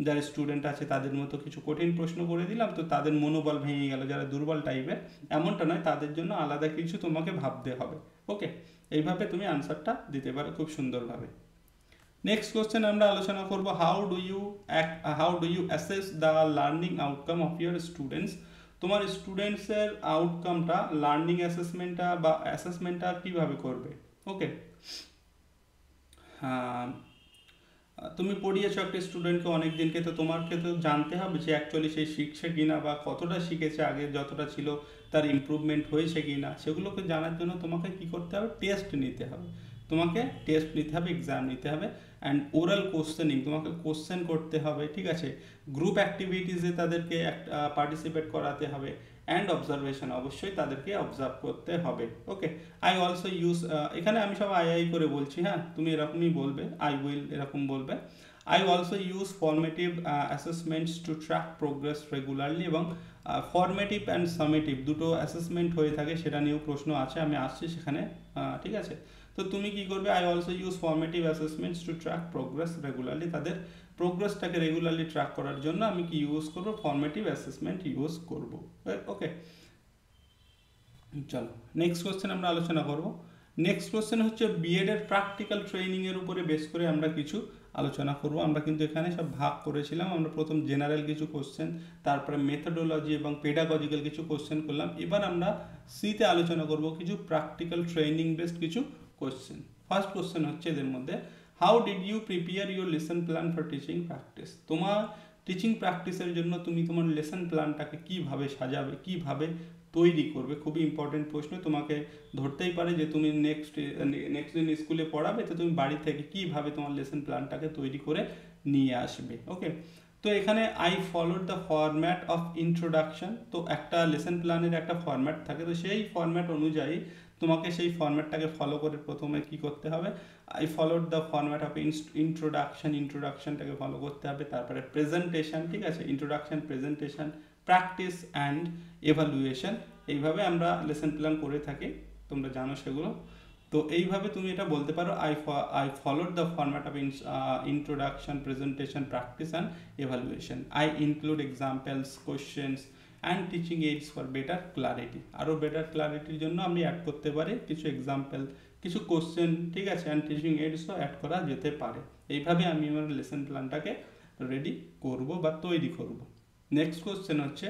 যারা স্টুডেন্ট আছে তাদের মতো কিছু কঠিন প্রশ্ন করে দিলাম, তো তাদের মনোবল ভেঙে গেল, যারা দুর্বল টাইপের, এমনটা নয়। তাদের জন্য আলাদা কিছু তোমাকে ভাবতে হবে। ওকে, এইভাবে তুমি আনসারটা দিতে পারো খুব সুন্দরভাবে। নেক্সট কোশ্চেন আমরা আলোচনা করব, how do you assess the learning outcome of your students. তোমার স্টুডেন্টসের আউটকামটা, লার্নিং অ্যাসেসমেন্টটা কীভাবে করবে? ওকে, তুমি পড়িয়েছো একটা স্টুডেন্টকে অনেক দিনকে, তো তোমাকে তো জানতে হবে যে অ্যাকচুয়ালি সে শিখছে কিনা, বা কতটা শিখেছে, আগে যতটা ছিল তার ইমপ্রুভমেন্ট হয়েছে কিনা, সেগুলোকে জানার জন্য তোমাকে কি করতে হবে? টেস্ট নিতে হবে, এক্সাম নিতে হবে। অ্যান্ড ওরাল কোশ্চেনিং, তোমাকে কোশ্চেন করতে হবে, ঠিক আছে। গ্রুপ অ্যাক্টিভিটিসে তাদেরকে পার্টিসিপেট করাতে হবে। অ্যান্ড অবজারভেশন, অবশ্যই তাদেরকে অবজার্ভ করতে হবে। ওকে, আই অলসো ইউজ, এখানে আমি সব আই করে বলছি, হ্যাঁ, তুমি এরকমই বলবে, আই উইল এরকম বলবে। I also use formative assessments to track progress regularly, এবং ফর্মেটিভ অ্যান্ড সামেটিভ দুটো অ্যাসেসমেন্ট হয়ে থাকে, সেটা নিয়েও প্রশ্ন আছে, আমি আসছি সেখানে, ঠিক আছে। তো তুমি কি করবে? I also use formative assessments to track progress regularly, তাদের প্রোগ্রেসটাকে রেগুলারলি ট্র্যাক করার জন্য আমি কি ইউজ করবো? ফর্মেটিভ অ্যাসেসমেন্ট ইউজ করব। ওকে, চলো নেক্সট কোশ্চেন আমরা আলোচনা করব। নেক্সট কোশ্চেন হচ্ছে বিএড এর প্র্যাকটিক্যাল ট্রেনিং এর উপরে বেস করে আমরা কিছু আলোচনা করব। আমরা কিন্তু এখানে সব ভাগ করেছিলাম, আমরা প্রথম জেনারেল কিছু কোশ্চেন, তারপরে মেথডোলজি এবং পেডাগজিক্যাল কিছু কোশ্চেন করলাম। এবার আমরা সিতে আলোচনা করব কিছু প্র্যাকটিক্যাল ট্রেনিং বেসড কিছু কোশ্চেন। ফার্স্ট কোশ্চেন হচ্ছে এদের মধ্যে, how did you prepare your lesson plan for teaching practice. তোমার টিচিং প্র্যাকটিসের জন্য তুমি তোমার লেসন প্ল্যানটাকে কীভাবে সাজাবে, কীভাবে তৈরি করবে? খুবই ইম্পর্টেন্ট প্রশ্ন। তোমাকে ধরতেই পারে যে তুমি নেক্সট দিন স্কুলে পড়াবে, তো তুমি বাড়ি থেকে কীভাবে তোমার লেসন প্ল্যানটাকে তৈরি করে নিয়ে আসবে। ওকে, তো এখানে I followed the format of introduction. তো একটা লেসন প্ল্যানের একটা ফরম্যাট থাকে, তো সেই ফরম্যাট অনুযায়ী তোমাকে সেই ফরম্যাটটাকে ফলো করে প্রথমে কি করতে হবে? I followed the format of ইন্ট্রোডাকশনটাকে ফলো করতে হবে। তারপরে প্রেজেন্টেশন, ঠিক আছে, introduction, presentation, practice and evaluation. এইভাবে আমরা লেসন প্ল্যান করে থাকি, তোমরা জানো সেগুলো। তো এইভাবে তুমি এটা বলতে পারো, I followed the format of introduction, presentation, practice and evaluation. I include examples, questions and teaching AIDS for better clarity. আরও বেটার ক্লারিটির জন্য আমি অ্যাড করতে পারি কিছু এক্সাম্পল, কিছু কোশ্চেন, ঠিক আছে, অ্যান্ড টিচিং এইডসও অ্যাড করা যেতে পারে। এইভাবে আমি আমার লেসন প্ল্যানটাকে রেডি করব বা তৈরি করব। নেক্সট কোশ্চেন হচ্ছে,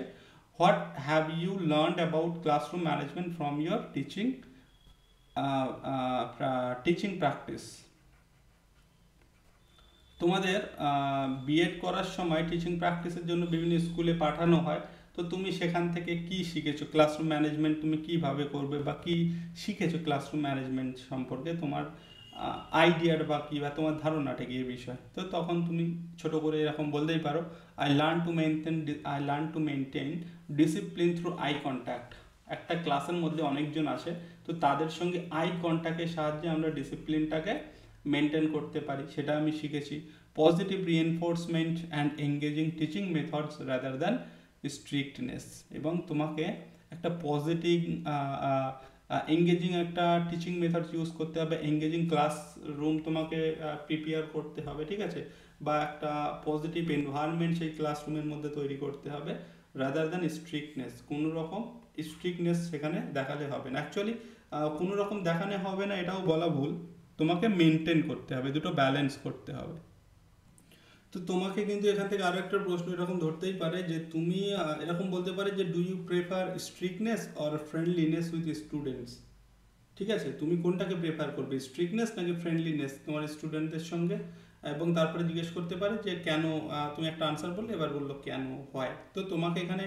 what have you learned about classroom management from your teaching practice. তোমাদের বিএড করার সময় টিচিং প্র্যাকটিসের জন্য বিভিন্ন স্কুলে পাঠানো হয়, তো তুমি সেখান থেকে কি শিখেছো, ক্লাসরুম ম্যানেজমেন্ট তুমি কিভাবে করবে বা কি শিখেছো ক্লাসরুম ম্যানেজমেন্ট সম্পর্কে, তোমার আইডিয়ার বা কি বা তোমার ধারণাটা কি এই বিষয়। তো তখন তুমি ছোট করে এরকম বলতেই পারো, I learn to maintain discipline through eye contact. একটা ক্লাসের মধ্যে অনেকজন আসে, তো তাদের সঙ্গে আই কন্ট্যাক্টের সাহায্যে আমরা ডিসিপ্লিনটাকে মেনটেন করতে পারি, সেটা আমি শিখেছি। Positive reinforcement and engaging teaching methods rather than strictness. এবং তোমাকে একটা পজিটিভ এঙ্গেজিং একটা টিচিং মেথডস ইউজ করতে হবে, এঙ্গেজিং ক্লাসরুম তোমাকে প্রিপেয়ার করতে হবে, ঠিক আছে, বা একটা পজিটিভ এনভায়রনমেন্ট সেই ক্লাসরুমের মধ্যে তৈরি করতে হবে, রাদার দ্যান স্ট্রিক্টনেস। কোনো রকম স্ট্রিক্টনেস সেখানে দেখালে হবে না, অ্যাকচুয়ালি কোনো রকম দেখানো হবে না এটাও বলা ভুল, তোমাকে মেনটেন করতে হবে, দুটো ব্যালেন্স করতে হবে। তো তোমাকে কিন্তু এখান থেকে আরো একটা প্রশ্ন এরকম ধরতেই পারে যে তুমি এরকম বলতে পারে যে do you prefer strictness or friendliness with students. ঠিক আছে, তুমি কোনটাকে প্রেফার করবে, স্ট্রিক্টনেস নাকি ফ্রেন্ডলিনেস তোমার স্টুডেন্টদের সঙ্গে। এবং তারপরে জিজ্ঞেস করতে পারে যে কেন, তুমি একটা আনসার বললে, এবার বললো কেন হয়। তো তোমাকে এখানে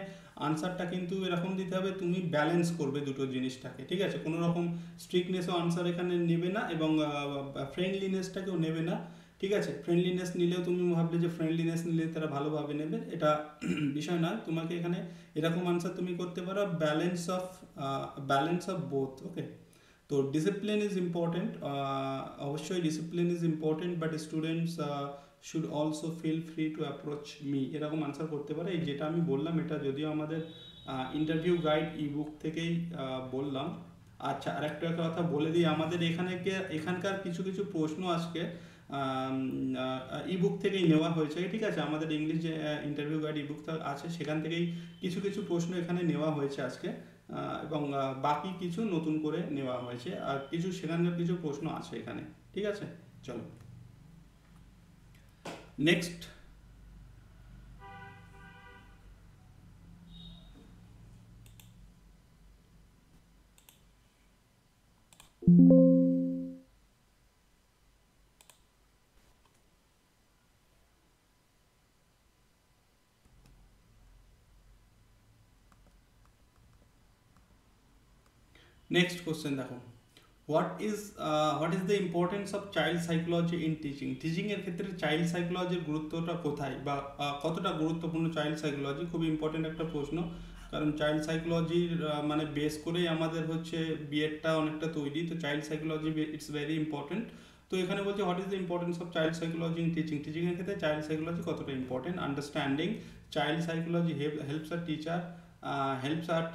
আনসারটা কিন্তু এরকম দিতে হবে, তুমি ব্যালেন্স করবে দুটো জিনিসটাকে, ঠিক আছে, কোনো রকম স্ট্রিক্টনেসও আনসার এখানে নেবে না এবং ফ্রেন্ডলিনেসটাকেও নেবে না, ঠিক আছে। ফ্রেন্ডলিনেস নিলেও তুমি ভাবলে যে ফ্রেন্ডলিনেস নিলে তারা ভালোভাবে নেবে, এটা বিষয় না। তোমাকে এখানে এরকম আনসার তুমি করতে পারো, ব্যালেন্স অফ বোথ, ওকে। তো ডিসিপ্লিন ইজ ইম্পর্টেন্ট, অবশ্যই discipline is important, but students should also feel free to approach me, এরকম আনসার করতে পারে। এই যেটা আমি বললাম এটা যদিও আমাদের ইন্টারভিউ গাইড ইবুক থেকেই বললাম। আচ্ছা, আর একটা কথা বলে দিই, আমাদের এখানকার কিছু কিছু প্রশ্ন আজকে ইবুক থেকেই নেওয়া হয়েছে, ঠিক আছে। আমাদের ইংলিশ যে ইন্টারভিউ গাইড ইবুক আছে সেখান থেকেই কিছু কিছু প্রশ্ন এখানে নেওয়া হয়েছে আজকে, এবং বাকি কিছু নতুন করে নেওয়া হয়েছে, আর কিছু সেখানকার কিছু প্রশ্ন আছে এখানে, ঠিক আছে। চলো নেক্সট। নেক্সট কোশ্চেন দেখো, what is the importance of child psychology in teaching. টিচিংয়ের ক্ষেত্রে চাইল্ড সাইকোলজির গুরুত্বটা কোথায় বা কতটা গুরুত্বপূর্ণ চাইল্ড সাইকোলজি, খুবই ইম্পর্টেন্ট একটা প্রশ্ন। কারণ চাইল্ড সাইকোলজির মানে বেস করেই আমাদের হচ্ছে বিএডটা অনেকটা তৈরি, তো child psychology it's very important. তো এখানে বলছে what is the importance of child psychology in teaching. টিচিংয়ের ক্ষেত্রে চাইল্ড সাইকোলজি কতটা important, understanding child psychology helps আর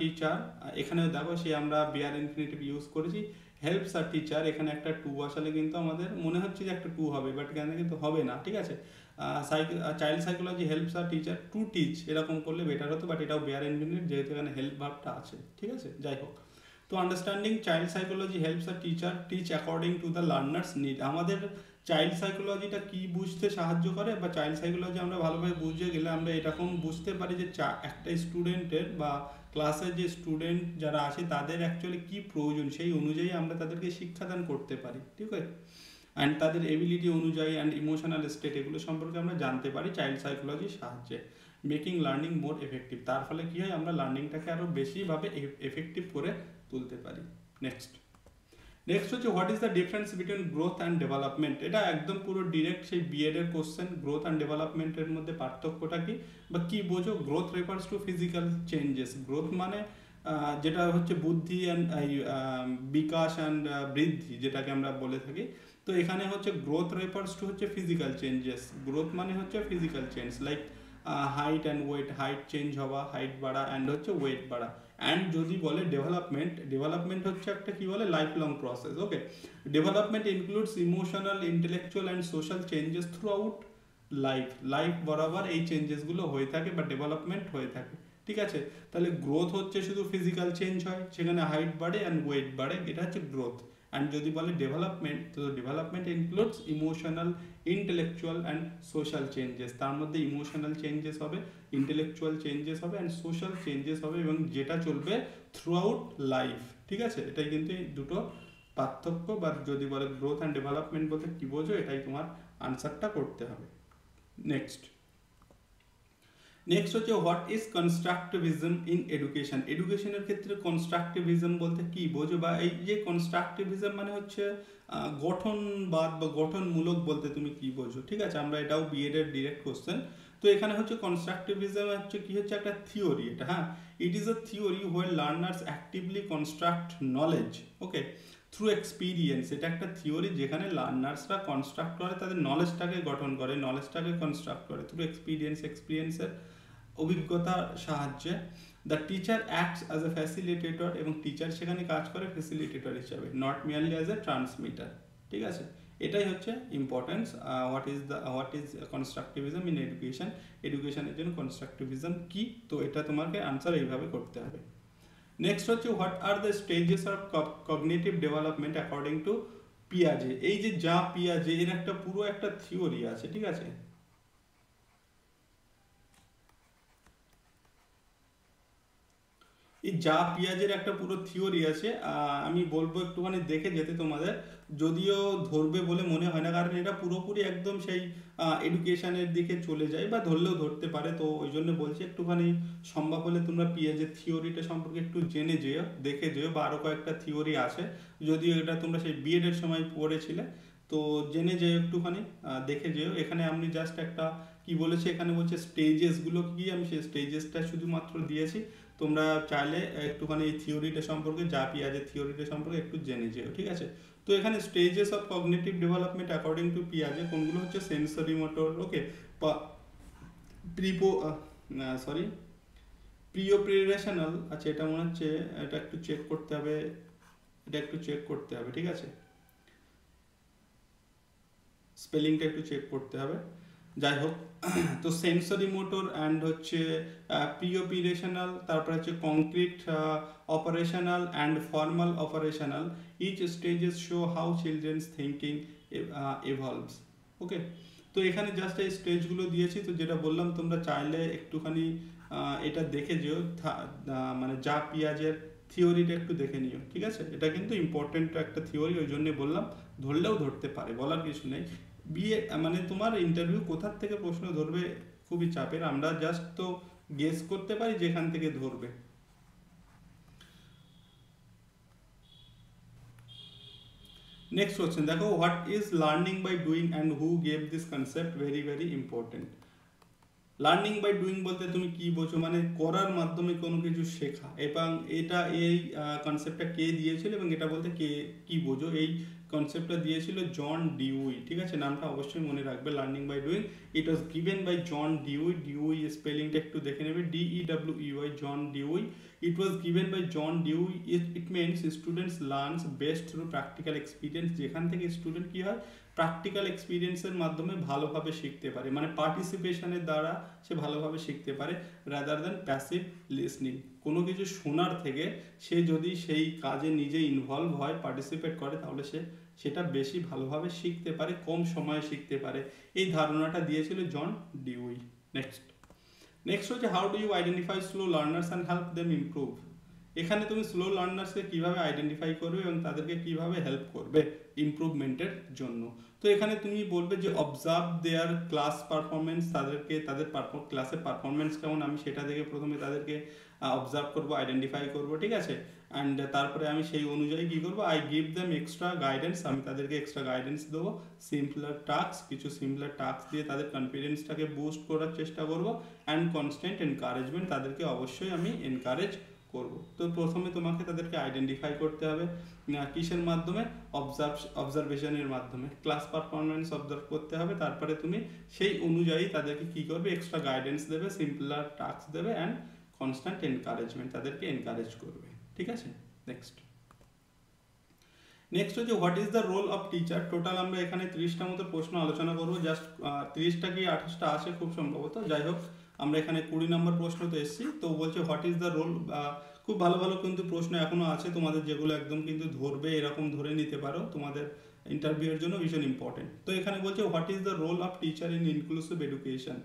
টিচার। এখানেও দেখো সে আমরা বিআর ইনফিনিটিভ ইউজ করেছি, হেল্পস আর টিচার, এখানে একটা টু আসলে কিন্তু আমাদের মনে হচ্ছে যে একটা টু হবে, বাট এখানে কিন্তু হবে না, ঠিক আছে। Child psychology helps R teacher to teach, এরকম করলে বেটার হতো, বাট এটাও বিআর ইনফিনিটিভ যেহেতু এখানে হেল্প ভাবটা আছে, ঠিক আছে, যাই হোক। তো understanding child psychology helps R teacher teach according to the learners need. আমাদের চাইল্ড সাইকোলজিটা কি বুঝতে সাহায্য করে, বা চাইল্ড সাইকোলজি আমরা ভালোভাবে বুঝে গেলে আমরা এরকম বুঝতে পারি যে একটা স্টুডেন্টের বা ক্লাসের যে স্টুডেন্ট যারা আছে তাদের অ্যাকচুয়ালি কী প্রয়োজন, সেই অনুযায়ী আমরা তাদেরকে শিক্ষাদান করতে পারি, ঠিক আছে। অ্যান্ড তাদের এবিলিটি অনুযায়ী অ্যান্ড ইমোশনাল স্টেট এগুলো সম্পর্কে আমরা জানতে পারি চাইল্ড সাইকোলজির সাহায্যে। মেকিং লার্নিং মোর এফেক্টিভ, তার ফলে কী হয়, আমরা লার্নিংটাকে আরও বেশিভাবে এফেক্টিভ করে তুলতে পারি। নেক্সট হচ্ছে what is the difference between growth and development. এটা একদম পুরো ডিরেক্ট সেই বিএড এর কোশ্চেন, গ্রোথ অ্যান্ড ডেভেলপমেন্টের মধ্যে পার্থক্যটা কি বা কি বোঝো। Growth refers two physical changes, growth মানে যেটা হচ্ছে বুদ্ধি অ্যান্ড বিকাশ অ্যান্ড বৃদ্ধি যেটাকে আমরা বলে থাকি। তো এখানে হচ্ছে গ্রোথ রেফার্স টু হচ্ছে ফিজিক্যাল চেঞ্জেস, গ্রোথ মানে হচ্ছে physical change, like height and weight, height change হওয়া, হাইট বাড়া অ্যান্ড হচ্ছে ওয়েট বাড়া। অ্যান্ড যদি বলে ডেভেলপমেন্ট হচ্ছে একটা কি বলে lifelong process, okay. Development includes emotional, intellectual and social changes throughout life বরাবর এই চেঞ্জেসগুলো হয়ে থাকে বা ডেভেলপমেন্ট হয়ে থাকে, ঠিক আছে? তাহলে গ্রোথ হচ্ছে শুধু ফিজিক্যাল চেঞ্জ হয়, সেখানে হাইট বাড়ে অ্যান্ড ওয়েট বাড়ে, এটা হচ্ছে গ্রোথ। অ্যান্ড যদি বলে ডেভেলপমেন্ট, তো development includes emotional, intellectual and social changes. তার মধ্যে ইমোশনাল চেঞ্জেস হবে, ইন্টেলেকচুয়াল চেঞ্জেস হবে অ্যান্ড সোশ্যাল চেঞ্জেস হবে, এবং যেটা চলবে থ্রু আউট লাইফ। ঠিক আছে? এটাই কিন্তু এই দুটো পার্থক্য, বা যদি বলে গ্রোথ অ্যান্ড ডেভেলপমেন্ট বলতে কী বোঝো, এটাই তোমার আনসারটা করতে হবে। নেক্সট হচ্ছে what is constructivism in education. এডুকেশনের ক্ষেত্রে কনস্ট্রাকটিভিজম বলতে কি বোঝো, বা এই যে কনস্ট্রাকটিভিজম মানে হচ্ছে গঠনবাদ বা গঠনমূলক বলতে তুমি কি বোঝো। ঠিক আছে, আমরা এটাও বিএড এর ডিরেক্ট কোশ্চেন। তো এখানে হচ্ছে কনস্ট্রাকটিভিজম হচ্ছে কি, হচ্ছে একটা থিওরি এটা। হ্যাঁ, it is a theory where learners actively construct knowledge, okay, through experience. এটা একটা থিওরি যেখানে লার্নার্সরা কনস্ট্রাক্ট করে, তাদের নলেজটাকে গঠন করে, নলেজটাকে কনস্ট্রাক্ট করে থ্রু এক্সপিরিয়েন্সের অভিজ্ঞতার সাহায্যে। The teacher acts as a facilitator, এবং টিচার সেখানে কাজ করে ফ্যাসিলিটেটর হিসাবে, not merely as a transmitter. ঠিক আছে, এটাই হচ্ছে importance. What is constructivism in education, এডুকেশনের জন্য কনস্ট্রাকটিভিজম কি, তো এটা তোমাকে আনসার এইভাবে করতে হবে। নেক্সট হচ্ছে what are the stages of cognitive development according to পিয়াজে। এই যে যা পিয়াজে, এর একটা পুরো একটা থিওরি আছে। ঠিক আছে, এই যা পিয়াজের একটা পুরো থিওরি আছে, আমি বলবো একটুখানি দেখে যেতে তোমাদের, যদিও ধরবে বলে মনে হয় না, কারণ এটা পুরোপুরি একদম সেই এডুকেশনের দিকে চলে যায়, বা ধরলেও ধরতে পারে। তো ওই জন্য বলছি একটুখানি সম্ভব হলে তোমরা পিয়াজের থিওরিটা সম্পর্কে একটু জেনে যেও, দেখে যেও, বা আরও কয়েকটা থিওরি আছে, যদিও এটা তোমরা সেই বিএড এর সময় পড়েছিলে, তো জেনে যেও একটুখানি, দেখে যেও। এখানে আমি জাস্ট একটা কি বলেছি, এখানে বলছে স্টেজেসগুলো কি, আমি সেই স্টেজেসটা শুধুমাত্র দিয়েছি। তোমরা চাইলে একটুখানি এই থিওরিটা সম্পর্কে, যা পিয়াজের থিওরিটা সম্পর্কে একটু জেনে যেও। ঠিক আছে, তো এখানে stages of cognitive development according to পিয়াজে কোনগুলো হচ্ছে, সেন্সরি মোটর, ওকে, প্রিপো সরি প্রিওপ্রিরেশনাল। আচ্ছা, এটা মনে হচ্ছে এটা একটু চেক করতে হবে, এটা একটু চেক করতে হবে। ঠিক আছে, স্পেলিংটা একটু চেক করতে হবে। যাই হোক, তো সেন্সরি মোটর অ্যান্ড হচ্ছে প্রিওপিরেশনাল, তারপরে হচ্ছে concrete operational and formal operational. Each stages show how children's thinking evolves. Okay, তো এখানে জাস্ট এই স্টেজগুলো দিয়েছি। তো যেটা বললাম, তোমরা চাইলে একটুখানি এটা দেখে যেও, মানে যা পিয়াজের থিওরিটা একটু দেখে নিও। ঠিক আছে, এটা কিন্তু ইম্পর্টেন্ট একটা থিওরি, ওই জন্যে বললাম, ধরলেও ধরতে পারে, বলার কিছু নেই। বিয়ে মানে তোমার ইন্টারভিউ কোথার থেকে প্রশ্ন ধরবে খুবই চাপের, আমরা জাস্ট তো গেস করতে পারি যেখান থেকে ধরবে। নেক্সট কোশ্চেন দেখো, what is learning by doing and who gave this concept, very very important. Learning by doing বলতে তুমি কি বোঝো, মানে করার মাধ্যমে কোনো কিছু শেখা, এবং এটা এই কনসেপ্টটা কে দিয়েছিল, এবং এটা বলতে কে কি বোঝো, এই কনসেপ্টটা দিয়েছিল জন ডিউই। ঠিক আছে, নামটা অবশ্যই মনে রাখবে, learning by doing. It was given by John Dewey. Dewey স্পেলিংটা একটু দেখে নেবে, DEWEY, John Dewey. It was given by John Dewey. It means students learns best through practical experience, যেখান থেকে স্টুডেন্ট কি হয়, প্র্যাকটিক্যাল এক্সপিরিয়েন্সের মাধ্যমে ভালোভাবে শিখতে পারে, মানে পার্টিসিপেশনের দ্বারা সে ভালোভাবে শিখতে পারে, রাদার দ্যান প্যাসিভ লিসনিং। কোনো কিছু শোনার থেকে সে যদি সেই কাজে নিজে ইনভলভ হয়, পার্টিসিপেট করে, তাহলে সে সেটা বেশি ভালোভাবে শিখতে পারে, কম সময়ে শিখতে পারে। এই ধারণাটা দিয়েছিল জন ডিউই। নেক্সট হচ্ছে how do you identify slow learners and help them improve. এখানে তুমি স্লো লার্নার্সকে কীভাবে আইডেন্টিফাই করবে এবং তাদেরকে কীভাবে হেল্প করবে ইমপ্রুভমেন্টের জন্য। তো এখানে তুমি বলবে যে অবজার্ভ দেয়ার ক্লাস পারফরমেন্স, তাদেরকে তাদের ক্লাসের পারফরমেন্স কেমন, আমি সেটা দেখে প্রথমে তাদেরকে অবজার্ভ করবো, আইডেন্টিফাই করবো। ঠিক আছে, অ্যান্ড তারপরে আমি সেই অনুযায়ী কী করবো, I give them extra guidance, আমি তাদেরকে এক্সট্রা গাইডেন্স দেবো। সিম্পলার টাস্ক, কিছু সিম্পলার টাস্ক দিয়ে তাদের কনফিডেন্সটাকে বুস্ট করার চেষ্টা করবো। অ্যান্ড কনস্ট্যান্ট এনকারেজমেন্ট, তাদেরকে অবশ্যই আমি এনকারেজ করব। তো প্রথমে তোমাকে তাদেরকে আইডেন্টিফাই করতে হবে কিসের মাধ্যমে, অবজারভেশনের মাধ্যমে, ক্লাস পারফরমেন্স অবজার্ভ করতে হবে। তারপরে তুমি সেই অনুযায়ী তাদেরকে কি করবে, এক্সট্রা গাইডেন্স দেবে, সিম্পলার টাস্ক দেবে, অ্যান্ড কনস্ট্যান্ট এনকারেজমেন্ট, তাদেরকে এনকারেজ করবে। ঠিক আছে, নেক্সট হচ্ছে what is the role of teacher. Total আমরা এখানে 30টা মতো প্রশ্ন আলোচনা করবো, জাস্ট 30টা কি 28টা আসে খুব সম্ভবত, যাই হোক আমরা এখানে 20 নম্বর প্রশ্নতে এসেছি। তো বলছে হোয়াট ইজ দ্য রোল, খুব ভালো ভালো কিন্তু প্রশ্ন এখনো আছে তোমাদের, যেগুলো একদম কিন্তু ধরবে, এরকম ধরে নিতে পারো, তোমাদের ইন্টারভিউয়ের জন্য ভীষণ ইম্পর্টেন্ট। তো এখানে বলছে what is the role of teacher in inclusive education.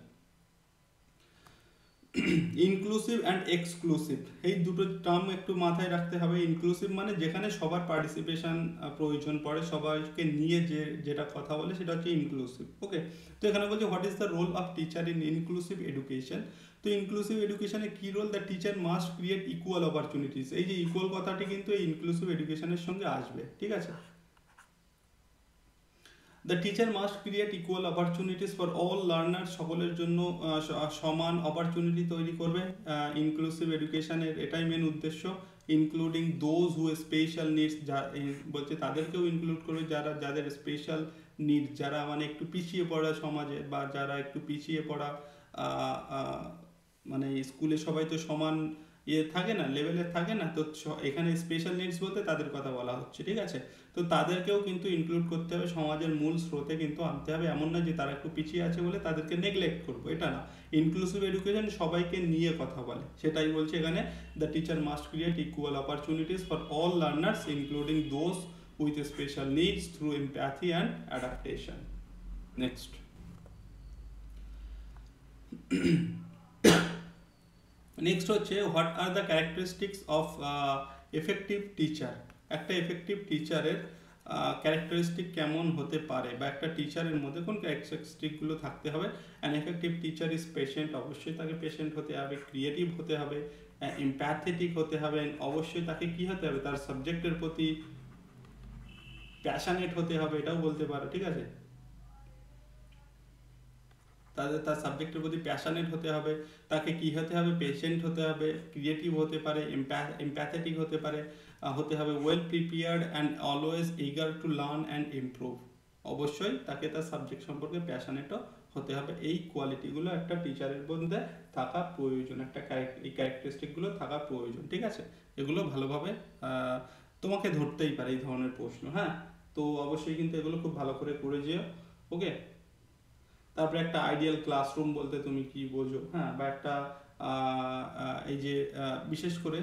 Inclusive and exclusive, এই দুটো টার্ম একটু মাথায় রাখতে হবে। ইনক্লুসিভ মানে যেখানে সবার পার্টিসিপেশন প্রয়োজন পড়ে, সবাইকে নিয়ে যেটা কথা বলে সেটা হচ্ছে ইনক্লুসিভ। ওকে, তো এখানে বলছে what is the role of teacher in inclusive education. তো ইনক্লুসিভ এডুকেশনে কি role, the teacher must create equal opportunities. এই যে ইকুয়াল কথাটি কিন্তু এই ইনক্লুসিভ এডুকেশনের সঙ্গে আসবে, ঠিক আছে। The teacher must create equal opportunities for all learner, সকলের জন্য সমান অপরচুনিটি তৈরি করবে। ইনক্লুসিভ এডুকেশনের এটাই মেন উদ্দেশ্য। Including those who special needs, বলছে তাদেরকেও ইনক্লুড করবে যাদের স্পেশাল নিড, যারা মানে একটু পিছিয়ে পড়া সমাজে, বা যারা একটু পিছিয়ে পড়া, মানে স্কুলে সবাই তো সমান থাকে না, লেভেলের থাকে না, তো এখানে স্পেশাল নিডস বলতে তাদের কথা বলা হচ্ছে, ঠিক আছে। তো তাদেরকেও কিন্তু ইনক্লুড করতে হবে, সমাজের মূল স্রোতে কিন্তু আনতে হবে। এমন না যে তারা একটু পিছিয়ে আছে বলে তাদেরকে নেগলেক্ট করবো, এটা না। ইনক্লুসিভ এডুকেশন সবাইকে নিয়ে কথা বলে, সেটাই বলছে এখানে। The teacher must create equal opportunities for all learners including those with special needs through empathy and adaptation. Next, next হচ্ছে what are the characteristics of effective teacher. একটা এফেক্টিভ টিচারের ক্যারেক্টারিস্টিক কেমন হতে পারে, বা একটা টিচারের মধ্যে কোন ক্যারেক্টারিস্টিকগুলো থাকতে হবে। An effective teacher is patient, অবশ্যই তাকে পেশেন্ট হতে হবে, ক্রিয়েটিভ হতে হবে, এমপ্যাথেটিক হতে হবে, অবশ্যই তাকে কি হতে হবে, তার সাবজেক্টের প্রতি প্যাশনেট হতে হবে, এটাও বলতে পারো, ঠিক আছে। তার সাবজেক্টের প্রতি প্যাশনেট হতে হবে, তাকে কি হতে হবে, পেশেন্ট হতে হবে, ক্রিয়েটিভ হতে পারে, এমপ্যাথেটিক হতে পারে, হতে হবে well prepared and always eager to learn and improve. অবশ্যই তাকে তার সাবজেক্ট সম্পর্কে প্যাশনেটও হতে হবে। এই কোয়ালিটিগুলো একটা টিচারের মধ্যে থাকা প্রয়োজন, এই ক্যারেক্টারিস্টিকগুলো থাকা প্রয়োজন, ঠিক আছে। এগুলো ভালোভাবে তোমাকে ধরতেই পারে এই ধরনের প্রশ্ন, হ্যাঁ। তো অবশ্যই কিন্তু এগুলো খুব ভালো করে যেও, ওকে। তারপরে একটা আইডিয়াল ক্লাসরুম বলতে তুমি কি বোঝো, হ্যাঁ, বা একটা এই যে বিশেষ করে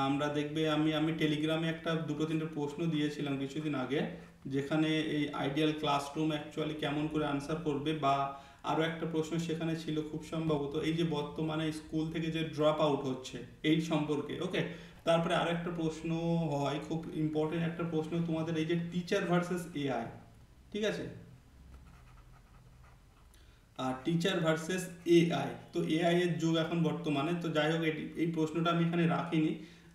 আমরা দেখবে, আমি টেলিগ্রামে একটা দুটো তিনটে প্রশ্ন দিয়েছিলাম কিছুদিন আগে, যেখানে এই আইডিয়াল ক্লাসরুম অ্যাকচুয়ালি কেমন করে আনসার করবে, বা আরও একটা প্রশ্ন সেখানে ছিল খুব সম্ভবত এই যে বর্তমানে স্কুল থেকে যে ড্রপ আউট হচ্ছে এই সম্পর্কে, ওকে। তারপরে আরও একটা প্রশ্ন হয়, খুব ইম্পর্টেন্ট একটা প্রশ্ন তোমাদের, এই যে টিচার ভার্সেস এআই, ঠিক আছে। আর টিচার ভার্সেস এআই, তো এআই এর যুগ এখন বর্তমানে। তো যাই হোক, এই প্রশ্নটা আমি এখানে রাখিনি,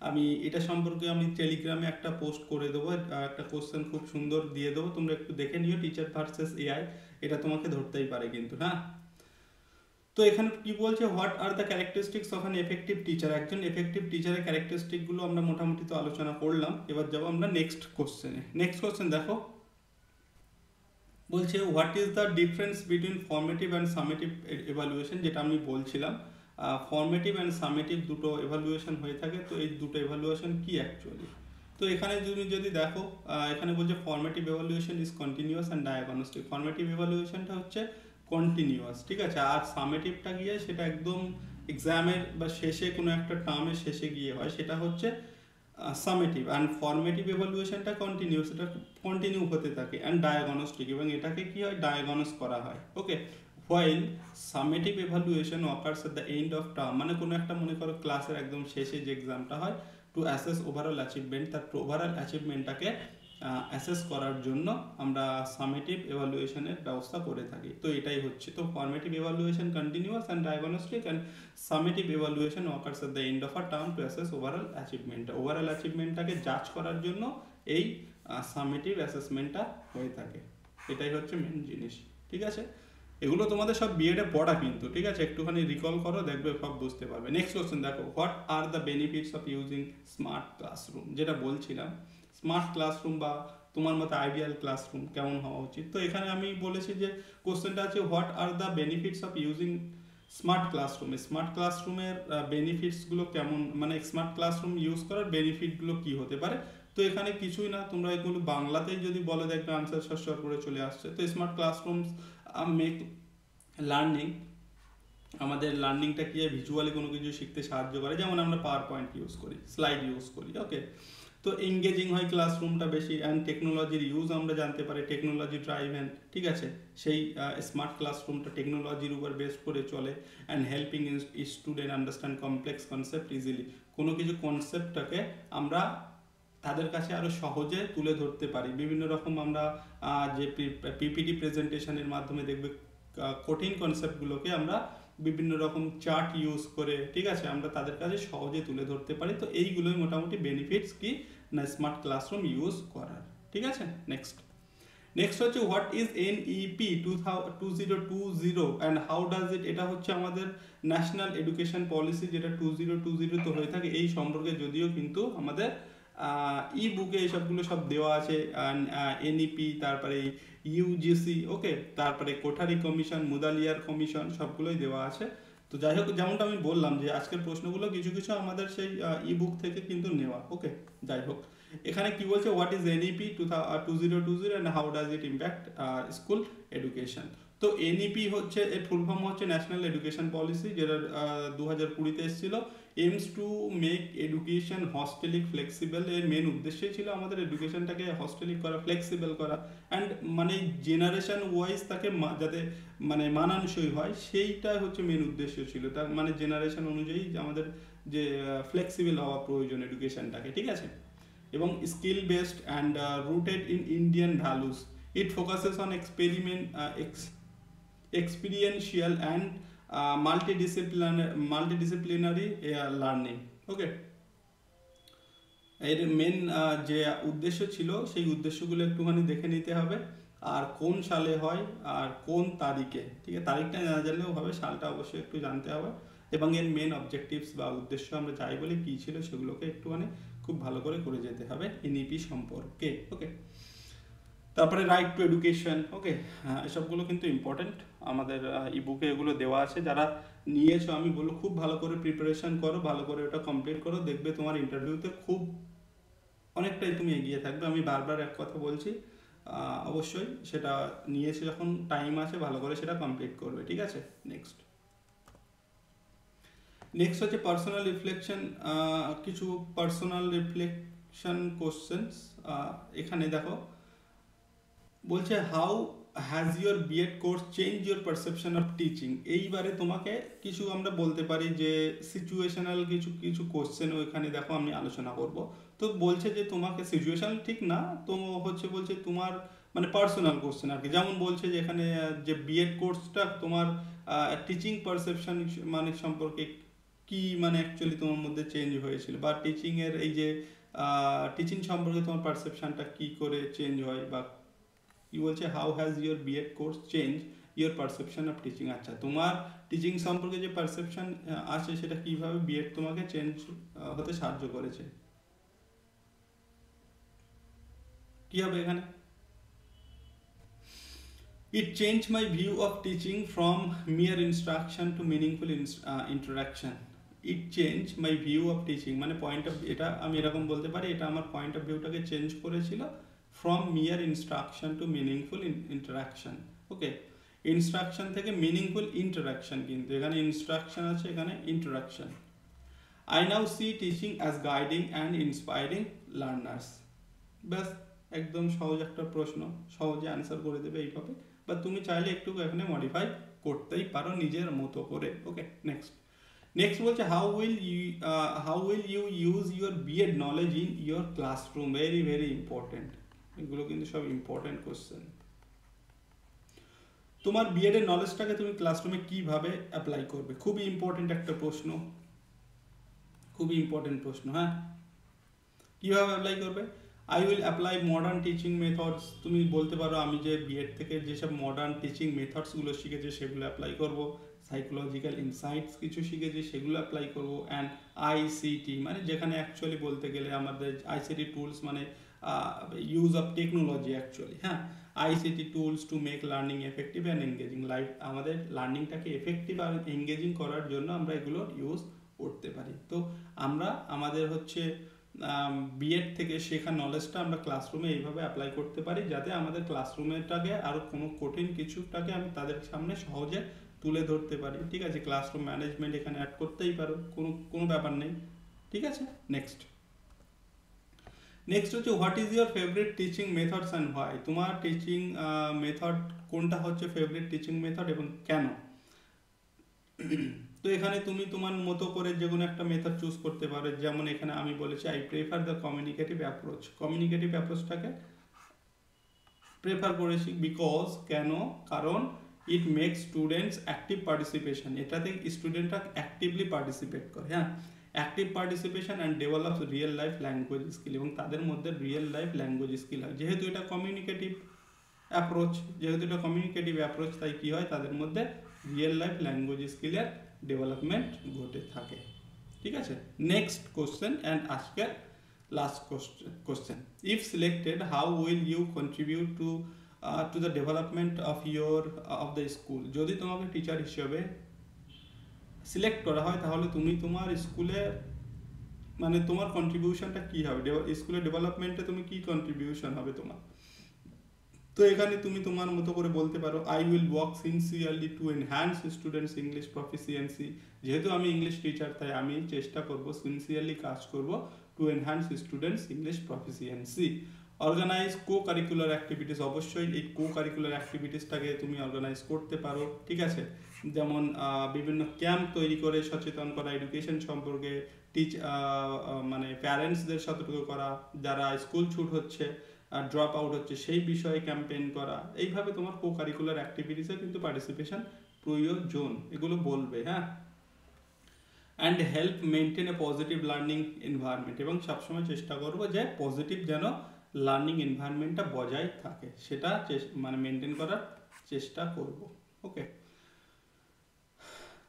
আমি এটা সম্পর্কে আমি টেলিগ্রামে একটা পোস্ট করে দেবো, একটা কোশ্চেন খুব সুন্দর দিয়ে দেবো, তোমরা একটু দেখে নিও। টিচার ভার্সেস এআই, এটা তোমাকে ধরতেই পারে কিন্তু, হ্যাঁ। তো এখানে কি বলছে, what are the characteristics of an effective teacher. একজন এফেক্টিভ টিচারের ক্যারেক্টারিস্টিকগুলো আমরা মোটামুটি তো আলোচনা করলাম। এবার যাবো আমরা নেক্সট কোশ্চেনে। নেক্সট কোশ্চেন দেখো, বলছে what is the difference between formative and summative evaluation, যেটা আমি বলছিলাম। ফর্মেটিভ অ্যান্ড সামেটিভ দুটো এভালুয়েশন হয়ে থাকে, তো এই দুটো এভালুয়েশন কি অ্যাকচুয়ালি। তো এখানে তুমি যদি দেখো, এখানে বলছে formative evaluation is continuous and diagnostic. Formative এভালুয়েশনটা হচ্ছে কন্টিনিউয়াস, ঠিক আছে। আর সামেটিভটা গিয়ে সেটা একদম এক্সামের বা শেষে কোনো একটা টার্মের শেষে গিয়ে হয়, সেটা হচ্ছে সামেটিভ। অ্যান্ড ফর্মেটিভ এভালুয়েশনটা কন্টিনিউয়াস, এটা কন্টিনিউ হতে থাকে। অ্যান্ড ডায়াগনস্টিক, এবং এটাকে কি হয়, ডায়াগনস করা হয়, okay. While summative evaluation occurs at the end of term, মানে কোনো একটা মনে করো ক্লাসের একদম শেষে যে এক্সামটা হয়, টু অ্যাসেস ওভারঅল অ্যাচিভমেন্ট, তার ওভারঅল অ্যাচিভমেন্টটাকে অ্যাসেস করার জন্য আমরা সামেটিভ এভালুয়েশনের ব্যবস্থা করে থাকি। তো এটাই হচ্ছে, তো formative evaluation continuous and diagnostic, and summative evaluation occurs at the end of a term to assess overall achievement. Overall অ্যাচিভমেন্টটাকে জাজ করার জন্য এই সামেটিভ অ্যাসেসমেন্টটা হয়ে থাকে। এটাই হচ্ছে মেন জিনিস, ঠিক আছে। এগুলো তোমাদের সব বিএডে পড়া কিন্তু, ঠিক আছে, একটুখানি রিকল করো, দেখবে সব বুঝতে পারবে। নেক্সট কোশ্চেন দেখো, what are the benefits of using smart classroom, যেটা বলছিলাম স্মার্ট ক্লাসরুম বা তোমার মতো আইডিয়াল ক্লাসরুম কেমন হওয়া উচিত। তো এখানে আমি বলেছি যে কোশ্চেনটা আছে what are the benefits of using smart classroom. Smart ক্লাসরুমের বেনিফিটসগুলো কেমন, মানে স্মার্ট ক্লাসরুম ইউজ করার বেনিফিটগুলো কি হতে পারে। তো এখানে কিছুই না, তোমরা এগুলো বাংলাতেই যদি বলে দেখবে আনসার সর করে চলে আসছে। তো স্মার্ট ক্লাসরুমস মেক লার্নিং আমাদের লার্নিংটা কি ভিজুয়ালি কোনো কিছু শিখতে সাহায্য করে, যেমন আমরা পাওয়ার পয়েন্ট ইউজ করি, স্লাইড ইউজ করি, ওকে। তো এঙ্গেজিং হয় ক্লাসরুমটা বেশি, অ্যান্ড টেকনোলজির ইউজ আমরা জানতে পারি, টেকনোলজি ড্রাইভেন, ঠিক আছে। সেই স্মার্ট ক্লাসরুমটা টেকনোলজির উপর বেস করে চলে, and helping student understand complex concept easily. কোনো কিছু কনসেপ্টটাকে আমরা তাদের কাছে আরও সহজে তুলে ধরতে পারি। বিভিন্ন রকম আমরা যে পিপিটি প্রেজেন্টেশনের মাধ্যমে দেখবে কঠিন কনসেপ্টগুলোকে আমরা বিভিন্ন রকম চার্ট ইউজ করে, ঠিক আছে, আমরা তাদের কাছে সহজে তুলে ধরতে পারি। তো এইগুলোই মোটামুটি বেনিফিটস কি না স্মার্ট ক্লাসরুম ইউজ করার, ঠিক আছে। নেক্সট হচ্ছে what is NEP 2020 and how does ইট, এটা হচ্ছে আমাদের ন্যাশনাল এডুকেশন পলিসি, যেটা 2020 তো হয়ে থাকে। এই সম্পর্কে যদিও কিন্তু আমাদের ই বুকে এইসবগুলো সব দেওয়া আছে, এনইপি, তারপরে ইউজিসি, ওকে, তারপরে কোঠারি কমিশন, মুদালিয়ার কমিশন, সবগুলোই দেওয়া আছে। তো যাই হোক, যেমনটা আমি বললাম যে আজকের প্রশ্নগুলো কিছু কিছু আমাদের সেই ই বুক থেকে কিন্তু নেওয়া, ওকে। যাই হোক, এখানে কি বলছে, what is NEP 2020 and how does it impact school education. তো এনইপি হচ্ছে, এর ফুল ফর্ম হচ্ছে ন্যাশনাল এডুকেশন পলিসি, যেটা 2020-তে এসেছিল। Aims to make education holistic flexible. এর মেন উদ্দেশ্যই ছিল আমাদের এডুকেশনটাকে হস্টেলিক করা, ফ্লেক্সিবল করা, অ্যান্ড মানে জেনারেশন ওয়াইজ তাকে যাতে মানে মানানসই হয়, সেইটা হচ্ছে মেন উদ্দেশ্য ছিল। তার মানে জেনারেশন অনুযায়ী আমাদের যে ফ্লেক্সিবল হওয়া প্রয়োজন এডুকেশনটাকে, ঠিক আছে। এবং skill based and rooted in Indian values. It focuses on experiential and multidisciplinary learning, ওকে। এর মেন যে উদ্দেশ্য ছিল, সেই উদ্দেশ্যগুলো একটুখানি দেখে নিতে হবে, আর কোন সালে হয় আর কোন তারিখে, ঠিক আছে। তারিখটা না জানলেও হবে, সালটা অবশ্যই একটু জানতে হবে, এবং এর মেন অবজেক্টিভস বা উদ্দেশ্য আমরা যাই বলি কী ছিল সেগুলোকে একটুখানি খুব ভালো করে যেতে হবে এনইপি সম্পর্কে, ওকে। তারপরে রাইট টু এডুকেশন, ওকে। হ্যাঁ, এসবগুলো কিন্তু ইম্পর্টেন্ট, আমাদের ইবুকে এগুলো দেওয়া আছে। যারা নিয়েছো আমি বলবো খুব ভালো করে প্রিপারেশন করো, ভালো করে ওটা কমপ্লিট করো, দেখবে তোমার ইন্টারভিউতে খুব অনেকটাই তুমি এগিয়ে থাকবে। আমি বারবার এক কথা বলছি, অবশ্যই সেটা নিয়েছে যখন, টাইম আছে, ভালো করে সেটা কমপ্লিট করবে, ঠিক আছে। নেক্সট হচ্ছে পার্সোনাল রিফ্লেকশন, কিছু পার্সোনাল রিফ্লেকশন কোশ্চেন্স। এখানে দেখো বলছে, how has your BEd course change your perception of teaching. এইবারে তোমাকে কিছু আমরা বলতে পারি যে সিচুয়েশনাল কিছু কিছু কোশ্চেন ওইখানে দেখো আমি আলোচনা করব। তো বলছে যে তোমাকে সিচুয়েশনাল ঠিক না, তো হচ্ছে বলছে তোমার মানে পার্সোনাল কোশ্চেন আর কি। যেমন বলছে যে এখানে যে বিএড কোর্সটা তোমার টিচিং পারসেপশন মানে সম্পর্কে কি মানে অ্যাকচুয়ালি তোমার মধ্যে চেঞ্জ হয়েছিল, বা টিচিংয়ের এই যে টিচিং সম্পর্কে তোমার পারসেপশনটা কি করে চেঞ্জ হয়, বা কি বলছে, how has your BEd course change your perception of teaching. আচ্ছা, তোমার টিচিং সম্পর্কে যে পারসেপশন আছে সেটা কিভাবে বিএড তোমাকে চেঞ্জ হতে সাহায্য করেছে, কি হবে এখানে, it change my view of teaching from mere instruction to meaningful interaction. It change my view of teaching মানে পয়েন্ট অফ, এটা আমি এরকম বলতে পারি, এটা আমার পয়েন্ট অফ ভিউটাকে চেঞ্জ করেছিল from mere instruction to meaningful interaction, okay. Instruction থেকে মিনিংফুল ইন্টারাকশন, কিন্তু এখানে ইনস্ট্রাকশন আছে, এখানে interaction. I now see teaching as guiding and inspiring learners. ব্যাস, একদম সহজ একটা প্রশ্ন, সহজে অ্যান্সার করে দেবে এইভাবে, বা তুমি চাইলে একটু এখানে মডিফাই করতেই পারো নিজের মতো করে, ওকে। নেক্সট বলছে, how will you use your BEd knowledge in your classroom. Very very important, এগুলো কিন্তু সব ইম্পর্টেন্ট কোশ্চেন। তোমার বিএড এর নলেজটাকে তুমি ক্লাসরুমে কিভাবে অ্যাপ্লাই করবে, খুবই ইম্পর্টেন্ট একটা প্রশ্ন, খুবই ইম্পর্টেন্ট প্রশ্ন। হ্যাঁ, কিভাবে অ্যাপ্লাই করবে, I will apply modern teaching methods. তুমি বলতে পারো আমি যে বিএড থেকে যেসব মডার্ন টিচিং মেথডসগুলো শিখেছি সেগুলো অ্যাপ্লাই করব, সাইকোলজিক্যাল ইনসাইটস কিছু শিখেছি সেগুলো অ্যাপ্লাই করব, অ্যান্ড আইসিটি মানে যেখানে অ্যাকচুয়ালি বলতে গেলে আমাদের আইসিটি টুলস মানে ইউজ অফ টেকনোলজি অ্যাকচুয়ালি, হ্যাঁ, ICT tools to make learning effective and engaging. আমাদের লার্নিংটাকে এফেক্টিভ আর এঙ্গেজিং করার জন্য আমরা এগুলো ইউজ করতে পারি। তো আমরা আমাদের হচ্ছে বিএড থেকে শেখা নলেজটা আমরা ক্লাসরুমে এইভাবে অ্যাপ্লাই করতে পারি, যাতে আমাদের ক্লাসরুমেটাকে আরও কোনো কঠিন কিছুটাকে আমি তাদের সামনে সহজে তুলে ধরতে পারি, ঠিক আছে। ক্লাসরুম ম্যানেজমেন্ট এখানে অ্যাড করতেই পারো, কোনো কোনো ব্যাপার নেই, ঠিক আছে। নেক্সট নেক্সট হচ্ছে what is your favourite teaching methods and why. তোমার টিচিং মেথড কোনটা হচ্ছে ফেভারিট টিচিং মেথড এবং কেন। তো এখানে তুমি তোমার মতো করে যে কোনো একটা মেথড চুজ করতে পারো, যেমন এখানে আমি বলেছি I prefer the communicative approach. Communicative অ্যাপ্রোচটাকে প্রেফার করেছি বিকজ, কেন, কারণ it makes students active participation, এটাতে স্টুডেন্টরা অ্যাক্টিভলি পার্টিসিপেট করে, হ্যাঁ, active participation and develops real life language skill, এবং তাদের মধ্যে রিয়েল লাইফ ল্যাঙ্গুয়েজ স্কিল হয়। যেহেতু এটা কমিউনিকেটিভ অ্যাপ্রোচ, তাই কী হয়, তাদের মধ্যে রিয়েল লাইফ ল্যাঙ্গুয়েজ স্কিলের ডেভেলপমেন্ট ঘটে থাকে, ঠিক আছে। নেক্সট কোশ্চেন অ্যান্ড আজকের last question, if selected how will you contribute to the development of the school. যদি তোমাকে টিচার হিসেবে সিলেক্ট করা হয় তাহলে তুমি তোমার স্কুলে মানে তোমার কন্ট্রিবিউশনটা কী হবে, স্কুলের ডেভেলপমেন্টে তুমি কী কন্ট্রিবিউশন হবে তোমার। তো এখানে তুমি তোমার মতো করে বলতে পারো I will work sincerely two enhance students English proficiency. যেহেতু আমি ইংলিশ টিচার তাই আমি চেষ্টা করব, সিনসিয়ারলি কাজ করব to enhance students English proficiency. Organise co curricular activities, অবশ্যই এই কো কারিকুলার অ্যাক্টিভিটিসটাকে তুমি অর্গানাইজ করতে পারো, ঠিক আছে। যেমন বিভিন্ন ক্যাম্প তৈরি করে সচেতন করা এডুকেশন সম্পর্কে, মানে প্যারেন্টসদের সতর্ক করা, যারা স্কুল ছুট হচ্ছে ড্রপ আউট হচ্ছে সেই বিষয়ে ক্যাম্পেইন করা। এইভাবে তোমার কো কারিকুলার অ্যাক্টিভিটিসে কিন্তু পার্টিসিপেশন প্রয়োজন, এগুলো বলবে, হ্যাঁ। And help maintain a positive learning environment, এবং সবসময় চেষ্টা করবো যে পজিটিভ যেন লার্নিং এনভায়রনমেন্টটা বজায় থাকে, সেটা মানে মেনটেন করার চেষ্টা করব, ওকে।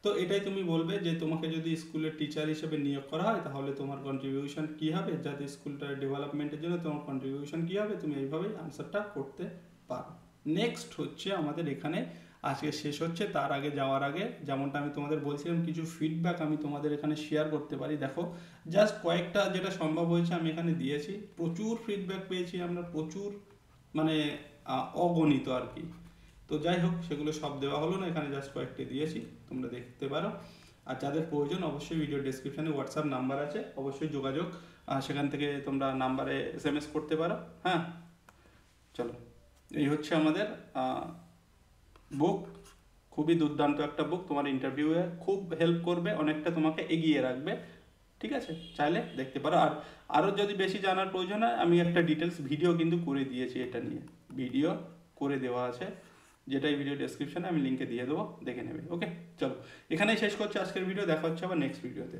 তো এটাই তুমি বলবে যে তোমাকে যদি স্কুলের টিচার হিসেবে নিয়োগ করা হয় তাহলে তোমার কন্ট্রিবিউশন কী হবে, যাতে স্কুলটার ডেভেলপমেন্টের জন্য তোমার কন্ট্রিবিউশন কী হবে, তুমি এইভাবেই আনসারটা করতে পারো। নেক্সট হচ্ছে আমাদের এখানে আজকে শেষ হচ্ছে, তার আগে যাওয়ার আগে যেমনটা আমি তোমাদের বলছিলাম কিছু ফিডব্যাক আমি তোমাদের এখানে শেয়ার করতে পারি। দেখো জাস্ট কয়েকটা যেটা সম্ভব হয়েছে আমি এখানে দিয়েছি, প্রচুর ফিডব্যাক পেয়েছি আমরা, প্রচুর মানে অগণিত আর কি। তো যাই হোক সেগুলো সব দেওয়া হলো না, এখানে জাস্ট কয়েকটি দিয়েছি, তোমরা দেখতে পারো। আর যাদের প্রয়োজন অবশ্যই ভিডিও ডেসক্রিপশানে হোয়াটসঅ্যাপ নাম্বার আছে, অবশ্যই যোগাযোগ, সেখান থেকে তোমরা নাম্বারে SMS করতে পারো, হ্যাঁ। চলো, এই হচ্ছে আমাদের বুক, খুবই দুর্দান্ত একটা বুক, তোমার ইন্টারভিউয়ে খুব হেল্প করবে, অনেকটা তোমাকে এগিয়ে রাখবে, ঠিক আছে। চাইলে দেখতে পারো। আর আরও যদি বেশি জানার প্রয়োজন হয় আমি একটা ডিটেলস ভিডিও কিন্তু করে দিয়েছি, এটা নিয়ে ভিডিও করে দেওয়া আছে, যেটা এই ভিডিও ডেসক্রিপশনে আমি লিঙ্কে দিয়ে দেবো, দেখে নেবে, ওকে। চলো এখানেই শেষ করছি আজকের ভিডিও, দেখা হচ্ছে আবার নেক্সট ভিডিওতে।